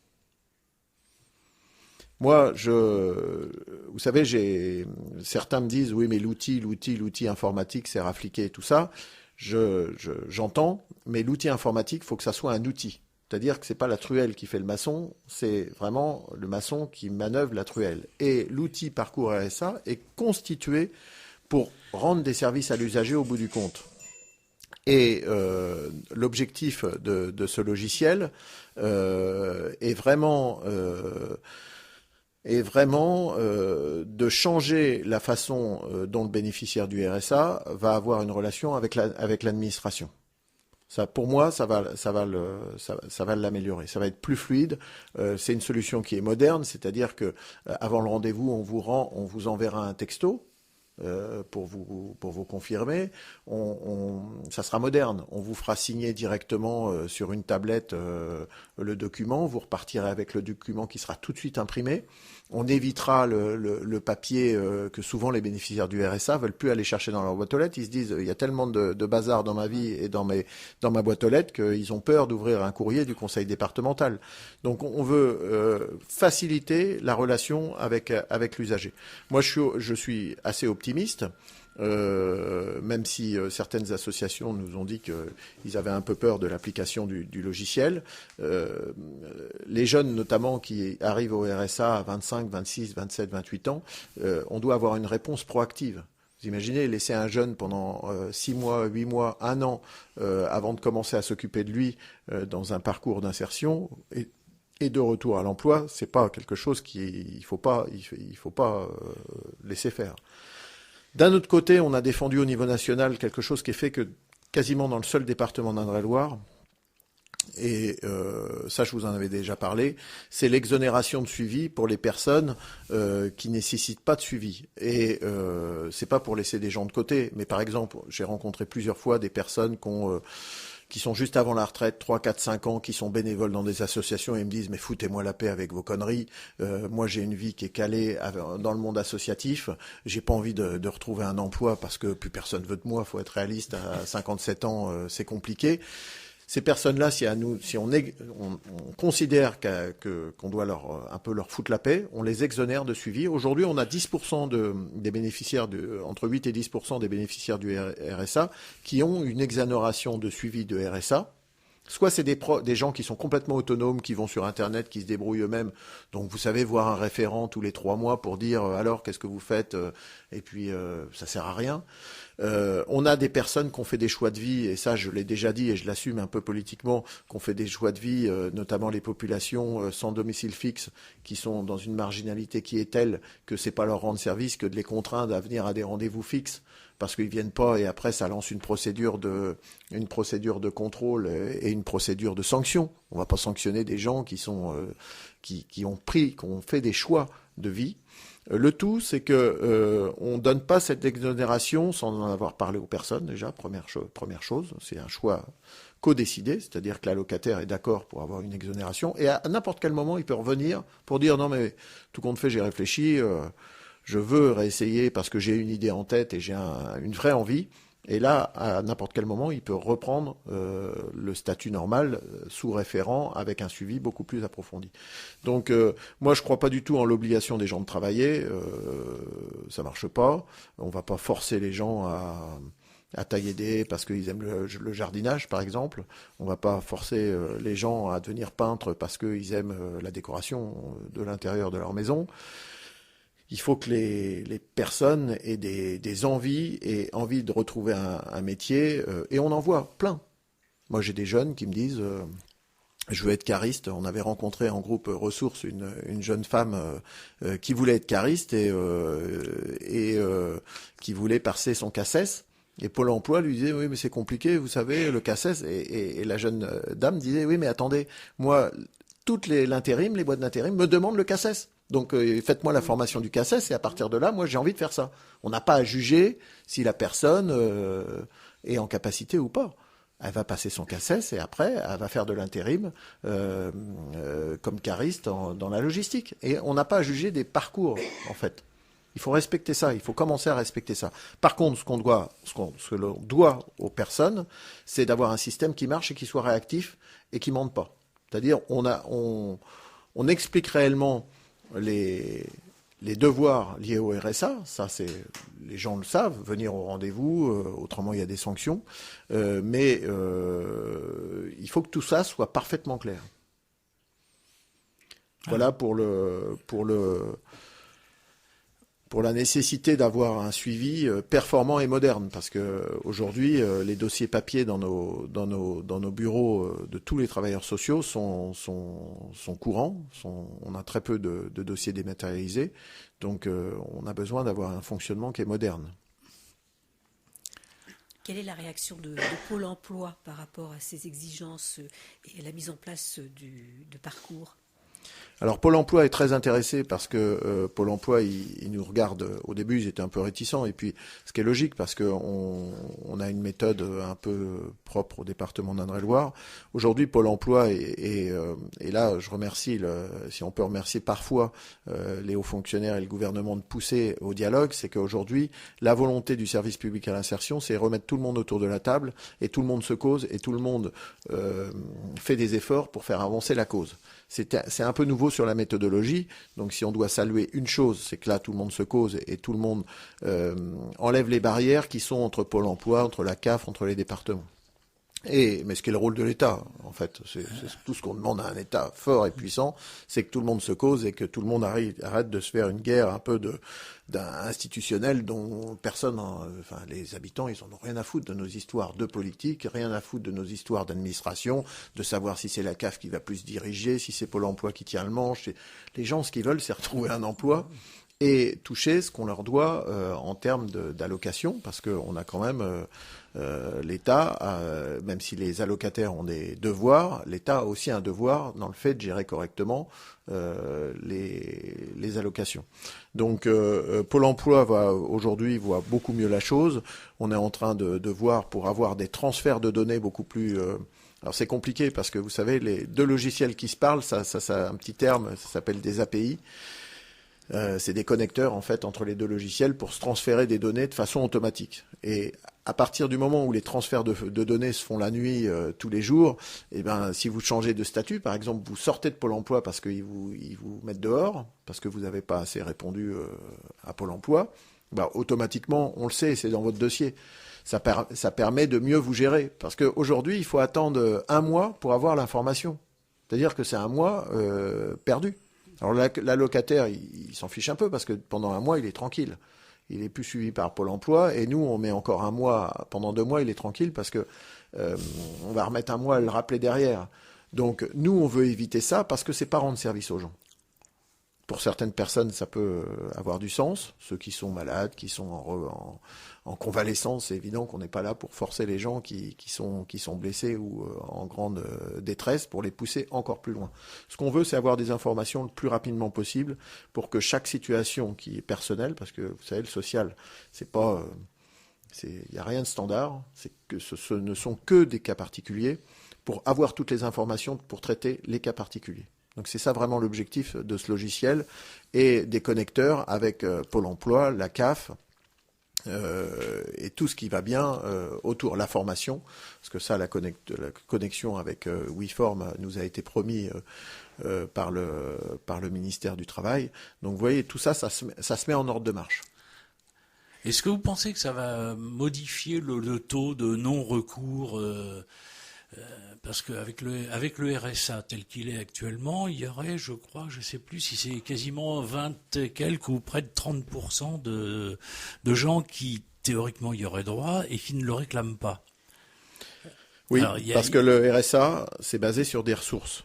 Moi, vous savez, certains me disent, oui, mais l'outil informatique sert à fliquer et tout ça. J'entends, mais l'outil informatique, il faut que ça soit un outil. C'est-à-dire que c'est pas la truelle qui fait le maçon, c'est vraiment le maçon qui manœuvre la truelle. Et l'outil Parcours RSA est constitué pour rendre des services à l'usager au bout du compte. Et l'objectif de ce logiciel est vraiment de changer la façon dont le bénéficiaire du RSA va avoir une relation avec l'administration. Ça, pour moi, ça va l'améliorer. Ça va être plus fluide. C'est une solution qui est moderne, c'est-à-dire que avant le rendez-vous, on vous enverra un texto. Pour vous confirmer, ça sera moderne. On vous fera signer directement sur une tablette le document. Vous repartirez avec le document qui sera tout de suite imprimé. On évitera le papier que souvent les bénéficiaires du RSA veulent plus aller chercher dans leur boîte aux lettres. Ils se disent, il y a tellement de bazar dans ma vie et dans ma boîte aux lettres qu'ils ont peur d'ouvrir un courrier du conseil départemental. Donc on veut faciliter la relation avec l'usager. Moi, je suis assez optimiste. Même si certaines associations nous ont dit qu'ils avaient un peu peur de l'application du logiciel. Les jeunes notamment qui arrivent au RSA à 25, 26, 27, 28 ans, on doit avoir une réponse proactive. Vous imaginez laisser un jeune pendant 6 mois, 8 mois, 1 an avant de commencer à s'occuper de lui dans un parcours d'insertion et de retour à l'emploi, c'est pas quelque chose il faut pas laisser faire. D'un autre côté, on a défendu au niveau national quelque chose qui est fait que quasiment dans le seul département d'Indre-et-Loire, et ça je vous en avais déjà parlé, c'est l'exonération de suivi pour les personnes qui nécessitent pas de suivi. Et c'est pas pour laisser des gens de côté, mais par exemple, j'ai rencontré plusieurs fois des personnes qui sont juste avant la retraite, 3, 4, 5 ans, qui sont bénévoles dans des associations et me disent « mais foutez-moi la paix avec vos conneries, moi j'ai une vie qui est calée dans le monde associatif, j'ai pas envie de retrouver un emploi parce que plus personne veut de moi, faut être réaliste, à 57 ans c'est compliqué ». Ces personnes-là, si on considère qu'on doit un peu leur foutre la paix, on les exonère de suivi. Aujourd'hui, on a 10% des bénéficiaires, entre 8 et 10% des bénéficiaires du RSA qui ont une exonération de suivi de RSA. Soit c'est des gens qui sont complètement autonomes, qui vont sur Internet, qui se débrouillent eux-mêmes. Donc vous savez, voir un référent tous les 3 mois pour dire alors qu'est-ce que vous faites et puis ça sert à rien. On a des personnes qui ont fait des choix de vie, et ça je l'ai déjà dit et je l'assume un peu politiquement, qui ont fait des choix de vie, notamment les populations sans domicile fixe, qui sont dans une marginalité qui est telle que c'est pas leur rendre service que de les contraindre à venir à des rendez-vous fixes parce qu'ils viennent pas, et après ça lance une procédure de contrôle et une procédure de sanction. On va pas sanctionner des gens qui ont fait des choix de vie. Le tout, c'est que on donne pas cette exonération sans en avoir parlé aux personnes déjà. Première chose, c'est un choix co-décidé, c'est-à-dire que l'allocataire est d'accord pour avoir une exonération et à n'importe quel moment, il peut revenir pour dire non mais tout compte fait, j'ai réfléchi, je veux réessayer parce que j'ai une idée en tête et j'ai une vraie envie. Et là, à n'importe quel moment, il peut reprendre le statut normal sous référent avec un suivi beaucoup plus approfondi. Donc, moi, je crois pas du tout en l'obligation des gens de travailler. Ça marche pas. On va pas forcer les gens à tailler des haies parce qu'ils aiment le jardinage, par exemple. On va pas forcer les gens à devenir peintres parce qu'ils aiment la décoration de l'intérieur de leur maison. Il faut que les personnes aient des envies et envie de retrouver un métier, et on en voit plein. Moi, j'ai des jeunes qui me disent je veux être cariste. On avait rencontré en groupe ressources une jeune femme qui voulait être cariste et qui voulait passer son CACES. Et Pôle emploi lui disait oui mais c'est compliqué, vous savez, le CACES. Et la jeune dame disait oui mais attendez, moi toutes l'intérim, les boîtes d'intérim me demandent le CACES. Donc faites-moi la formation du CACES et à partir de là, moi j'ai envie de faire ça. On n'a pas à juger si la personne est en capacité ou pas. Elle va passer son CACES et après, elle va faire de l'intérim comme cariste dans la logistique. Et on n'a pas à juger des parcours, en fait. Il faut respecter ça, il faut commencer à respecter ça. Par contre, ce que l'on doit aux personnes, c'est d'avoir un système qui marche et qui soit réactif et qui ne mente pas. C'est-à-dire, on explique réellement les devoirs liés au RSA, ça c'est les gens le savent, venir au rendez-vous, autrement il y a des sanctions, mais il faut que tout ça soit parfaitement clair. Voilà pour la nécessité d'avoir un suivi performant et moderne, parce que aujourd'hui les dossiers papier dans nos bureaux de tous les travailleurs sociaux sont courants, on a très peu de dossiers dématérialisés, donc on a besoin d'avoir un fonctionnement qui est moderne. Quelle est la réaction de Pôle emploi par rapport à ces exigences et à la mise en place de parcours ? Alors Pôle emploi est très intéressé parce que Pôle emploi, il nous regarde. Au début, ils étaient un peu réticents. Et puis, ce qui est logique parce qu'on a une méthode un peu propre au département d'Indre-et-Loire. Aujourd'hui, Pôle emploi, et là, je remercie, si on peut remercier parfois les hauts fonctionnaires et le gouvernement de pousser au dialogue, c'est qu'aujourd'hui, la volonté du service public à l'insertion, c'est remettre tout le monde autour de la table et tout le monde se cause et tout le monde fait des efforts pour faire avancer la cause. C'est un peu nouveau sur la méthodologie, donc si on doit saluer une chose, c'est que là tout le monde se cause et tout le monde enlève les barrières qui sont entre Pôle emploi, entre la CAF, entre les départements. Mais ce qui est le rôle de l'État, en fait, c'est tout ce qu'on demande à un État fort et puissant, c'est que tout le monde se cause et que tout le monde arrête de se faire une guerre un peu institutionnelle dont personne, enfin les habitants, ils en ont rien à foutre de nos histoires de politique, rien à foutre de nos histoires d'administration, de savoir si c'est la CAF qui va plus diriger, si c'est Pôle emploi qui tient le manche. Les gens, ce qu'ils veulent, c'est retrouver un emploi et toucher ce qu'on leur doit en termes d'allocation, parce qu'on a quand même l'État, même si les allocataires ont des devoirs, l'État a aussi un devoir dans le fait de gérer correctement les allocations. Donc Pôle emploi aujourd'hui voit beaucoup mieux la chose. On est en train de voir pour avoir des transferts de données beaucoup plus... alors c'est compliqué parce que vous savez, les deux logiciels qui se parlent, ça a un petit terme, ça s'appelle des API. C'est des connecteurs en fait entre les deux logiciels pour se transférer des données de façon automatique. Et à partir du moment où les transferts de données se font la nuit tous les jours, et ben si vous changez de statut, par exemple vous sortez de Pôle emploi parce qu'ils vous mettent dehors parce que vous n'avez pas assez répondu à Pôle emploi, ben, automatiquement on le sait, c'est dans votre dossier. Ça permet de mieux vous gérer parce qu'aujourd'hui il faut attendre un mois pour avoir l'information. C'est-à-dire que c'est un mois perdu. Alors l'allocataire, il s'en fiche un peu parce que pendant un mois, il est tranquille. Il est plus suivi par Pôle emploi et nous, on met encore un mois, pendant 2 mois, il est tranquille parce que on va remettre un mois à le rappeler derrière. Donc nous, on veut éviter ça parce que c'est pas rendre service aux gens. Pour certaines personnes, ça peut avoir du sens. Ceux qui sont malades, qui sont en convalescence, c'est évident qu'on n'est pas là pour forcer les gens qui sont blessés ou en grande détresse pour les pousser encore plus loin. Ce qu'on veut, c'est avoir des informations le plus rapidement possible pour que chaque situation qui est personnelle, parce que vous savez, le social, c'est pas, il n'y a rien de standard, c'est que ce ne sont que des cas particuliers pour avoir toutes les informations pour traiter les cas particuliers. Donc c'est ça vraiment l'objectif de ce logiciel et des connecteurs avec Pôle emploi, la CAF et tout ce qui va bien autour. La formation, parce que ça, la connexion avec WeForm nous a été promis par le ministère du Travail. Donc vous voyez, tout ça, ça se met en ordre de marche. Est-ce que vous pensez que ça va modifier le taux de non-recours parce qu'avec le RSA tel qu'il est actuellement, il y aurait, je crois, je ne sais plus si c'est quasiment 20 et quelques ou près de 30% de gens qui, théoriquement, y auraient droit et qui ne le réclament pas. Oui, alors, parce que le RSA, c'est basé sur des ressources.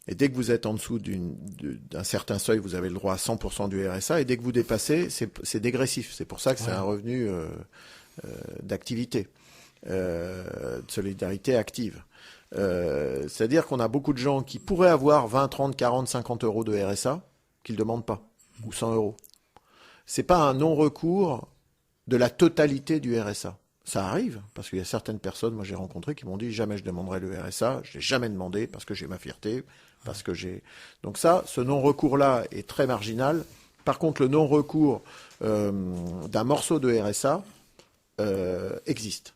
Et dès que vous êtes en dessous d'un certain seuil, vous avez le droit à 100% du RSA. Et dès que vous dépassez, c'est dégressif. C'est pour ça que c'est un revenu d'activité, de solidarité active. C'est-à-dire qu'on a beaucoup de gens qui pourraient avoir 20, 30, 40, 50 euros de RSA qu'ils ne demandent pas, ou 100 euros. C'est pas un non-recours de la totalité du RSA. Ça arrive, parce qu'il y a certaines personnes, moi j'ai rencontré, qui m'ont dit jamais je demanderai le RSA, je l'ai jamais demandé parce que j'ai ma fierté, parce que j'ai... Donc ça, ce non-recours-là est très marginal. Par contre, le non-recours d'un morceau de RSA existe.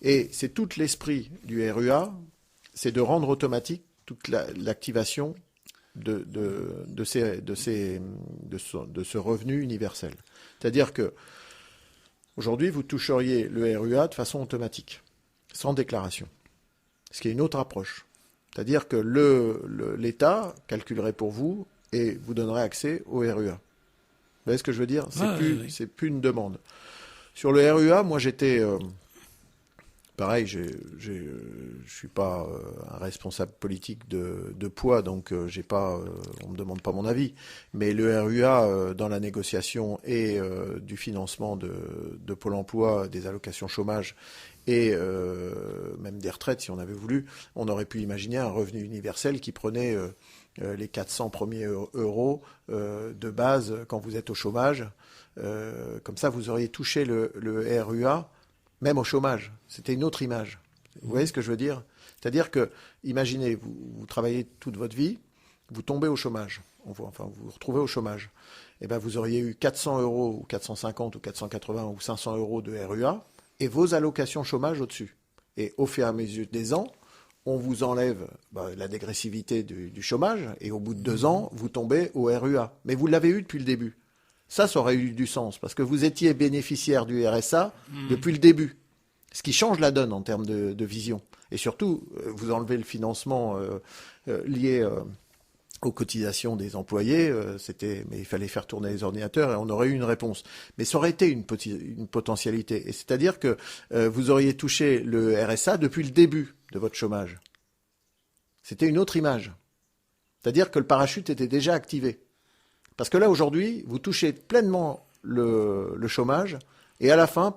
Et c'est tout l'esprit du RUA, c'est de rendre automatique toute l'activation de ce revenu universel. C'est-à-dire que aujourd'hui, vous toucheriez le RUA de façon automatique, sans déclaration. Ce qui est une autre approche. C'est-à-dire que l'État calculerait pour vous et vous donnerait accès au RUA. Vous voyez ce que je veux dire ? C'est plus une demande. Sur le RUA, moi j'étais... pareil, je suis pas un responsable politique de poids, donc j'ai pas, on me demande pas mon avis. Mais le RUA, dans la négociation et du financement de Pôle emploi, des allocations chômage et même des retraites, si on avait voulu, on aurait pu imaginer un revenu universel qui prenait les 400 premiers euros de base quand vous êtes au chômage. Comme ça, vous auriez touché le RUA même au chômage. C'était une autre image. Vous voyez ce que je veux dire ? C'est-à-dire que, imaginez, vous travaillez toute votre vie, vous tombez au chômage, vous vous retrouvez au chômage. Eh bien, vous auriez eu 400 euros, ou 450, ou 480, ou 500 euros de RUA, et vos allocations chômage au-dessus. Et au fur et à mesure des ans, on vous enlève la dégressivité du chômage, et au bout de 2 ans, vous tombez au RUA. Mais vous l'avez eu depuis le début. Ça aurait eu du sens, parce que vous étiez bénéficiaire du RSA depuis le début. Ce qui change la donne en termes de vision. Et surtout, vous enlevez le financement lié aux cotisations des employés, mais il fallait faire tourner les ordinateurs et on aurait eu une réponse. Mais ça aurait été une potentialité. Et c'est-à-dire que vous auriez touché le RSA depuis le début de votre chômage. C'était une autre image. C'est-à-dire que le parachute était déjà activé. Parce que là, aujourd'hui, vous touchez pleinement le chômage, et à la fin,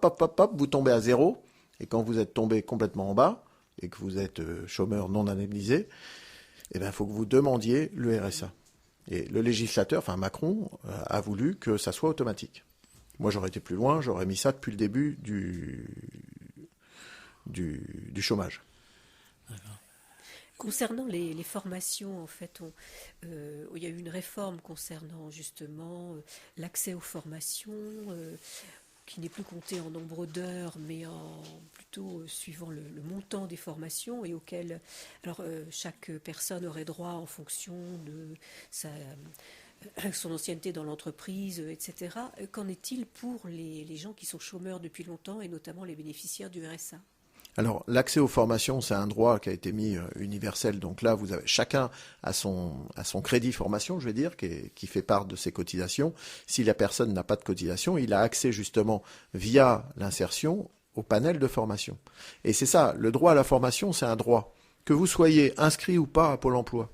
vous tombez à zéro, et quand vous êtes tombé complètement en bas, et que vous êtes chômeur non indemnisé, eh bien, il faut que vous demandiez le RSA. Et le législateur, enfin Macron, a voulu que ça soit automatique. Moi, j'aurais été plus loin, j'aurais mis ça depuis le début du chômage. D'accord. Concernant les formations, en fait, il y a eu une réforme concernant justement l'accès aux formations, qui n'est plus compté en nombre d'heures, mais plutôt suivant le montant des formations, et auquel chaque personne aurait droit en fonction de son ancienneté dans l'entreprise, etc. Qu'en est-il pour les gens qui sont chômeurs depuis longtemps, et notamment les bénéficiaires du RSA ? Alors, l'accès aux formations, c'est un droit qui a été mis universel. Donc là, chacun a son crédit formation, je vais dire, qui fait part de ses cotisations. Si la personne n'a pas de cotisation, il a accès justement via l'insertion au panel de formation. Et c'est ça, le droit à la formation, c'est un droit. Que vous soyez inscrit ou pas à Pôle emploi.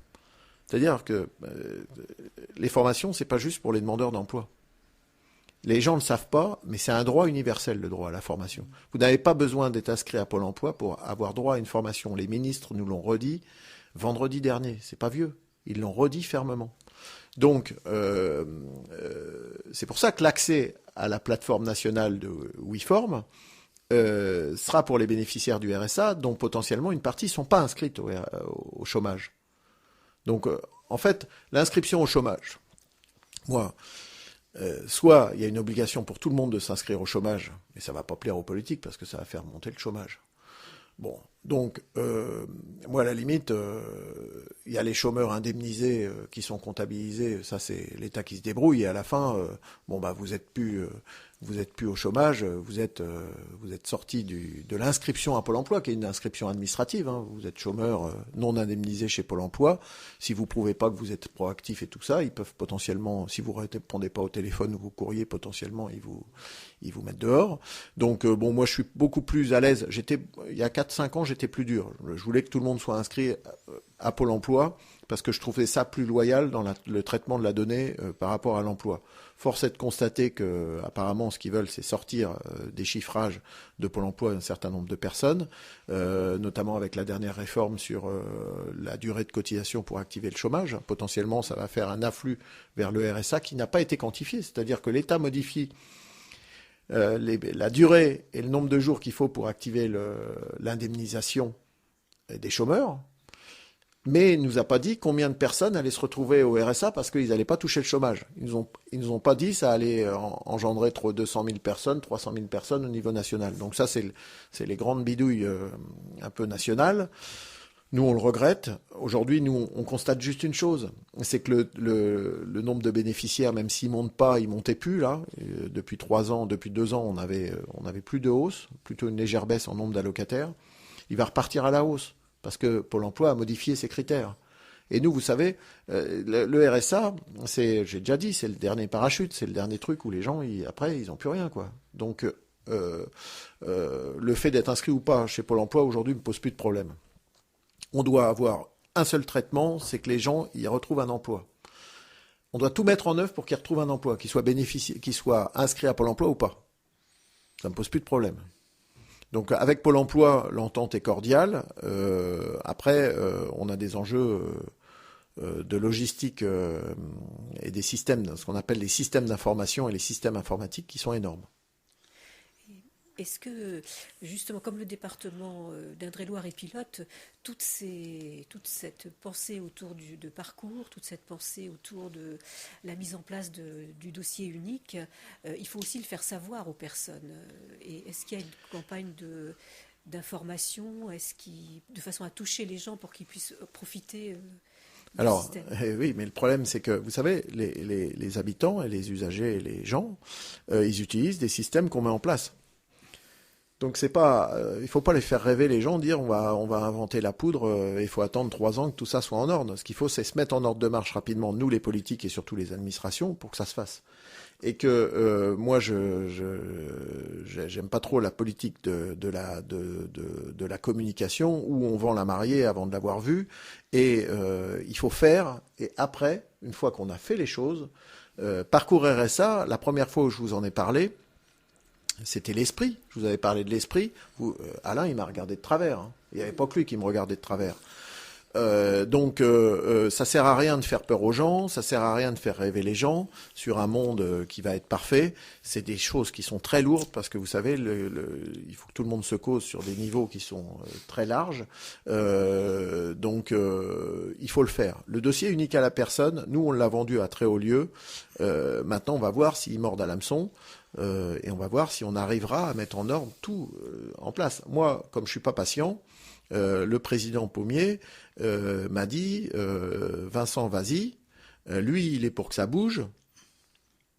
C'est-à-dire que les formations, c'est pas juste pour les demandeurs d'emploi. Les gens ne le savent pas, mais c'est un droit universel, le droit à la formation. Vous n'avez pas besoin d'être inscrit à Pôle emploi pour avoir droit à une formation. Les ministres nous l'ont redit vendredi dernier. C'est pas vieux. Ils l'ont redit fermement. Donc, c'est pour ça que l'accès à la plateforme nationale de WeForm sera pour les bénéficiaires du RSA, dont potentiellement une partie ne sont pas inscrites au chômage. Donc, en fait, l'inscription au chômage, moi, soit il y a une obligation pour tout le monde de s'inscrire au chômage, mais ça va pas plaire aux politiques parce que ça va faire monter le chômage. Bon, donc, moi, à la limite, il y a les chômeurs indemnisés qui sont comptabilisés, ça c'est l'État qui se débrouille, et à la fin, vous êtes plus au chômage, vous êtes sorti de l'inscription à Pôle emploi, qui est une inscription administrative, hein. Vous êtes chômeur non indemnisé chez Pôle emploi. Si vous prouvez pas que vous êtes proactif et tout ça, ils peuvent potentiellement, si vous répondez pas au téléphone ou au courrier, potentiellement ils vous mettent dehors. Donc moi je suis beaucoup plus à l'aise. Il y a 4-5 ans, j'étais plus dur. Je voulais que tout le monde soit inscrit à Pôle emploi parce que je trouvais ça plus loyal dans le traitement de la donnée par rapport à l'emploi. Force est de constater que, apparemment, ce qu'ils veulent, c'est sortir des chiffrages de Pôle emploi d'un certain nombre de personnes, notamment avec la dernière réforme sur la durée de cotisation pour activer le chômage. Potentiellement, ça va faire un afflux vers le RSA qui n'a pas été quantifié. C'est-à-dire que l'État modifie la durée et le nombre de jours qu'il faut pour activer l'indemnisation des chômeurs, mais il ne nous a pas dit combien de personnes allaient se retrouver au RSA parce qu'ils n'allaient pas toucher le chômage. Ils nous ont pas dit que ça allait engendrer 200 000 personnes, 300 000 personnes au niveau national. Donc ça, c'est les grandes bidouilles un peu nationales. Nous, on le regrette. Aujourd'hui, nous, on constate juste une chose, c'est que le nombre de bénéficiaires, même s'il monte pas, il montait plus là. Depuis 2 ans, on avait plus de hausse, plutôt une légère baisse en nombre d'allocataires. Il va repartir à la hausse parce que Pôle emploi a modifié ses critères. Et nous, vous savez, le RSA, j'ai déjà dit, c'est le dernier parachute, c'est le dernier truc où les gens, après, ils n'ont plus rien, quoi. Donc, le fait d'être inscrit ou pas chez Pôle emploi aujourd'hui ne me pose plus de problème. On doit avoir un seul traitement, c'est que les gens y retrouvent un emploi. On doit tout mettre en œuvre pour qu'ils retrouvent un emploi, qu'ils soient inscrits à Pôle emploi ou pas. Ça ne me pose plus de problème. Donc avec Pôle emploi, l'entente est cordiale. Après, on a des enjeux de logistique et des systèmes, ce qu'on appelle les systèmes d'information et les systèmes informatiques qui sont énormes. Est-ce que, justement, comme le département d'Indre-et-Loire est pilote, toute cette pensée autour de parcours, toute cette pensée autour de la mise en place du dossier unique, il faut aussi le faire savoir aux personnes. Et est-ce qu'il y a une campagne d'information, de façon à toucher les gens pour qu'ils puissent profiter du système ? Oui, mais le problème, c'est que, vous savez, les habitants et les usagers et les gens, ils utilisent des systèmes qu'on met en place. Donc il faut pas les faire rêver les gens, dire on va inventer la poudre, il faut attendre 3 ans que tout ça soit en ordre. Ce qu'il faut, c'est se mettre en ordre de marche rapidement, nous les politiques et surtout les administrations, pour que ça se fasse. Et que moi j'aime pas trop la politique de la communication où on vend la mariée avant de l'avoir vue. Et il faut faire. Et après, une fois qu'on a fait les choses, parcours RSA, la première fois où je vous en ai parlé, c'était l'esprit. Je vous avais parlé de l'esprit. Alain, il m'a regardé de travers. Hein. Il n'y avait pas que lui qui me regardait de travers. Donc, ça sert à rien de faire peur aux gens. Ça sert à rien de faire rêver les gens sur un monde qui va être parfait. C'est des choses qui sont très lourdes parce que vous savez, il faut que tout le monde se cause sur des niveaux qui sont très larges. Donc, il faut le faire. Le dossier unique à la personne, nous, on l'a vendu à très haut lieu. Maintenant, on va voir s'il mord à l'hameçon. Et on va voir si on arrivera à mettre en ordre tout en place. Moi, comme je suis pas patient, le président Pommier m'a dit Vincent, vas-y. Lui, il est pour que ça bouge.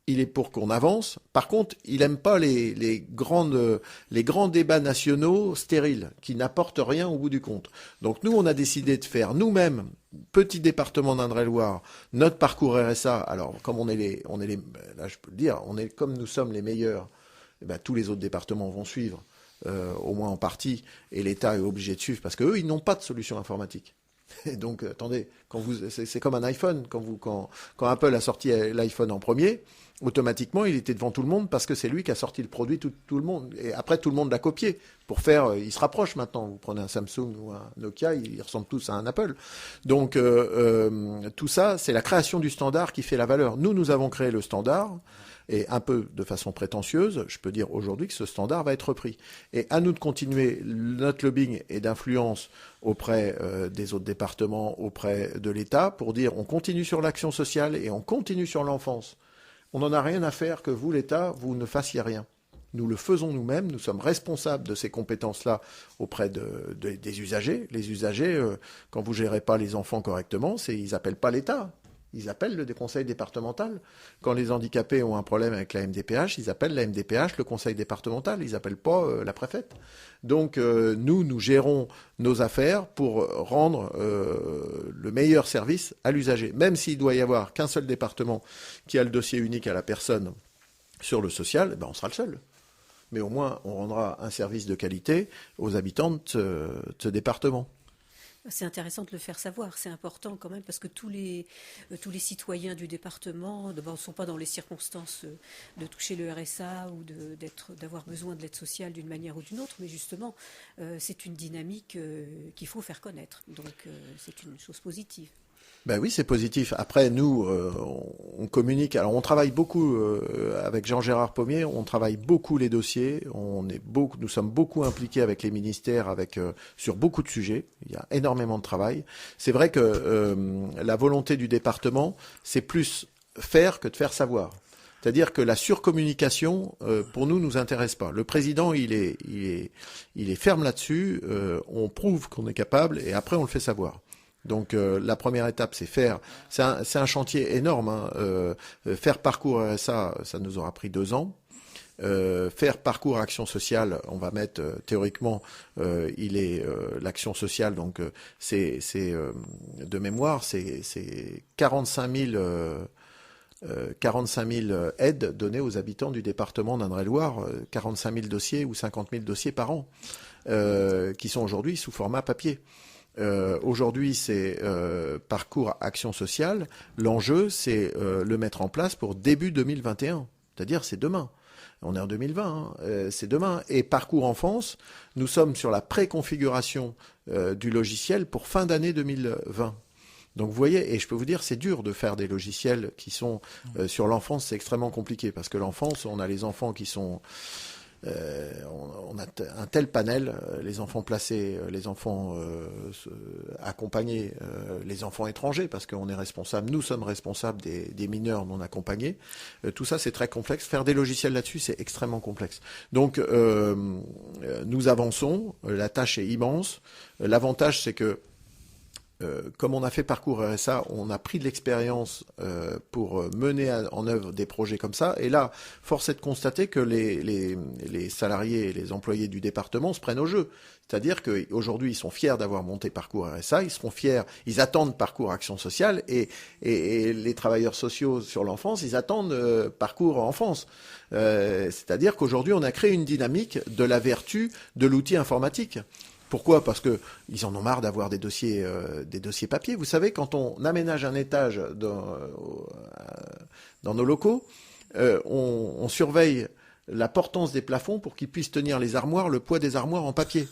Il est pour qu'on avance. Par contre, il aime pas les grands débats nationaux stériles qui n'apportent rien au bout du compte. Donc nous, on a décidé de faire nous-mêmes, petit département d'Indre-et-Loire, notre parcours RSA. Alors, comme là je peux le dire, comme nous sommes les meilleurs, tous les autres départements vont suivre, au moins en partie, et l'État est obligé de suivre parce qu'eux, ils n'ont pas de solution informatique. Et donc, attendez, c'est comme un iPhone. Quand Apple a sorti l'iPhone en premier, automatiquement, il était devant tout le monde parce que c'est lui qui a sorti le produit, tout le monde. Et après, tout le monde l'a copié pour faire. Il se rapproche maintenant. Vous prenez un Samsung ou un Nokia, ils ressemblent tous à un Apple. Donc, tout ça, c'est la création du standard qui fait la valeur. Nous avons créé le standard. Et un peu de façon prétentieuse, je peux dire aujourd'hui que ce standard va être repris. Et à nous de continuer notre lobbying et d'influence auprès des autres départements, auprès de l'État, pour dire on continue sur l'action sociale et on continue sur l'enfance. On n'en a rien à faire que vous, l'État, vous ne fassiez rien. Nous le faisons nous-mêmes, nous sommes responsables de ces compétences-là auprès des usagers. Les usagers, quand vous ne gérez pas les enfants correctement, ils n'appellent pas l'État. Ils appellent le conseil départemental. Quand les handicapés ont un problème avec la MDPH, ils appellent la MDPH, le conseil départemental. Ils n'appellent pas la préfète. Donc nous gérons nos affaires pour rendre le meilleur service à l'usager. Même s'il doit y avoir qu'un seul département qui a le dossier unique à la personne sur le social, on sera le seul. Mais au moins, on rendra un service de qualité aux habitants de ce département. C'est intéressant de le faire savoir, c'est important quand même parce que tous les citoyens du département ne sont pas dans les circonstances de toucher le RSA ou d'avoir besoin de l'aide sociale d'une manière ou d'une autre, mais justement c'est une dynamique qu'il faut faire connaître, donc c'est une chose positive. Ben oui, c'est positif. Après, nous, on communique. Alors, on travaille beaucoup avec Jean-Gérard Pommier. On travaille beaucoup les dossiers. Nous sommes beaucoup impliqués avec les ministères, sur beaucoup de sujets. Il y a énormément de travail. C'est vrai que la volonté du département, c'est plus faire que de faire savoir. C'est-à-dire que la surcommunication, pour nous intéresse pas. Le président, il est ferme là-dessus. On prouve qu'on est capable et après, on le fait savoir. Donc la première étape, c'est faire. C'est un chantier énorme. Faire parcours RSA, ça nous aura pris 2 ans. Faire parcours action sociale, on va mettre théoriquement, l'action sociale. Donc c'est de mémoire, c'est 45 000 aides données aux habitants du département d'Indre-et-Loire, 45 000 dossiers ou 50 000 dossiers par an, qui sont aujourd'hui sous format papier. Aujourd'hui, c'est parcours action sociale. L'enjeu, c'est le mettre en place pour début 2021. C'est-à-dire, c'est demain. On est en 2020, c'est demain. Et parcours enfance, nous sommes sur la préconfiguration du logiciel pour fin d'année 2020. Donc vous voyez, et je peux vous dire, c'est dur de faire des logiciels qui sont sur l'enfance, c'est extrêmement compliqué. Parce que l'enfance, on a les enfants qui sont... on a un tel panel, les enfants placés, les enfants accompagnés, les enfants étrangers, parce qu'on est responsable, nous sommes responsables des mineurs non accompagnés. Tout ça, c'est très complexe. Faire des logiciels là-dessus, c'est extrêmement complexe. Donc, nous avançons. La tâche est immense. L'avantage, c'est que comme on a fait parcours RSA, on a pris de l'expérience pour mener en œuvre des projets comme ça. Et là, force est de constater que les salariés et les employés du département se prennent au jeu. C'est-à-dire qu'aujourd'hui, ils sont fiers d'avoir monté parcours RSA, ils seront fiers, ils attendent parcours action sociale, et les travailleurs sociaux sur l'enfance, ils attendent parcours enfance. C'est-à-dire qu'aujourd'hui, on a créé une dynamique de la vertu de l'outil informatique. Pourquoi ? Parce que ils en ont marre d'avoir des dossiers papier. Vous savez, quand on aménage un étage dans nos locaux, on surveille la portance des plafonds pour qu'ils puissent tenir les armoires, le poids des armoires en papier.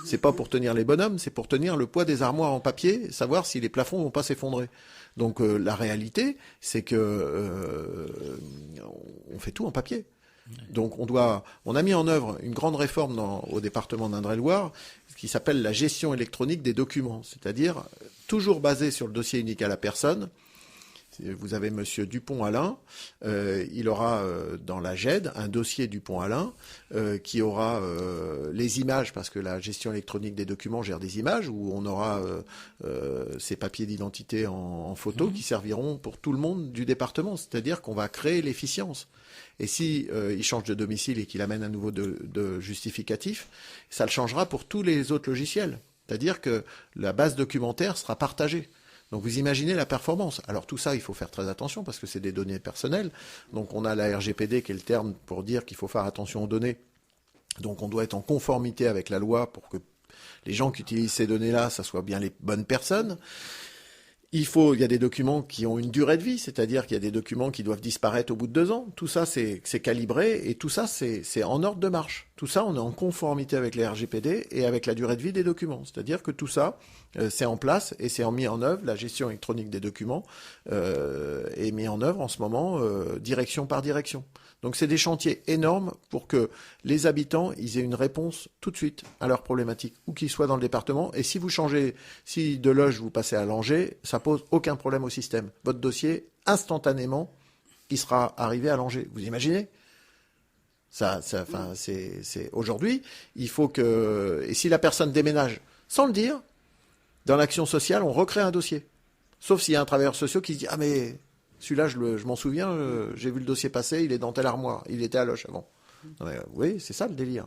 C'est pas pour tenir les bonhommes, c'est pour tenir le poids des armoires en papier, savoir si les plafonds vont pas s'effondrer. Donc la réalité, c'est que on fait tout en papier. Donc on a mis en œuvre une grande réforme au département d'Indre-et-Loire qui s'appelle la gestion électronique des documents, c'est-à-dire toujours basé sur le dossier unique à la personne. Vous avez monsieur Dupont-Alain, il aura dans la GED un dossier Dupont-Alain qui aura les images, parce que la gestion électronique des documents gère des images, où on aura ces papiers d'identité en photo qui serviront pour tout le monde du département, c'est-à-dire qu'on va créer l'efficience. Et si il change de domicile et qu'il amène un nouveau de justificatif, ça le changera pour tous les autres logiciels. C'est-à-dire que la base documentaire sera partagée. Donc vous imaginez la performance. Alors tout ça, il faut faire très attention parce que c'est des données personnelles. Donc on a la RGPD qui est le terme pour dire qu'il faut faire attention aux données. Donc on doit être en conformité avec la loi pour que les gens qui utilisent ces données-là, ça soit bien les bonnes personnes. Il y a des documents qui ont une durée de vie, c'est-à-dire qu'il y a des documents qui doivent disparaître au bout de 2 ans. Tout ça, c'est calibré et tout ça, c'est en ordre de marche. Tout ça, on est en conformité avec les RGPD et avec la durée de vie des documents. C'est-à-dire que tout ça, c'est en place et c'est mis en œuvre. La gestion électronique des documents est mise en œuvre en ce moment, direction par direction. Donc c'est des chantiers énormes pour que les habitants ils aient une réponse tout de suite à leurs problématiques, où qu'ils soient dans le département. Et si de Loges vous passez à Langeais, ça pose aucun problème au système. Votre dossier, instantanément, il sera arrivé à Langeais. Vous imaginez ? C'est aujourd'hui, il faut que... Et si la personne déménage sans le dire, dans l'action sociale, on recrée un dossier. Sauf s'il y a un travailleur social qui se dit « Ah mais... celui-là, je m'en souviens, j'ai vu le dossier passer, il est dans telle armoire, il était à Loches avant. » Oui, c'est ça le délire.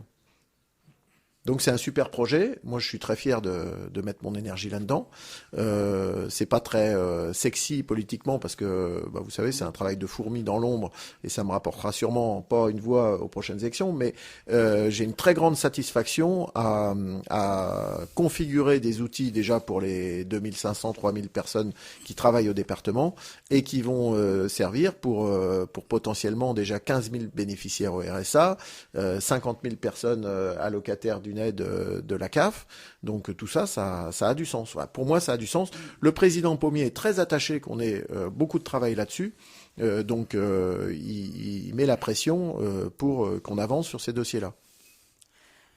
Donc c'est un super projet. Moi, je suis très fier de mettre mon énergie là-dedans. C'est pas très sexy politiquement parce que, vous savez, c'est un travail de fourmi dans l'ombre et ça me rapportera sûrement pas une voix aux prochaines élections. Mais j'ai une très grande satisfaction à configurer des outils déjà pour les 2500, 3000 personnes qui travaillent au département et qui vont servir pour potentiellement déjà 15 000 bénéficiaires au RSA, 50 000 personnes allocataires d'une aide de la CAF. Donc tout ça, ça a du sens. Voilà. Pour moi, ça a du sens. Le président Pommier est très attaché qu'on ait beaucoup de travail là-dessus. Donc il met la pression pour qu'on avance sur ces dossiers-là.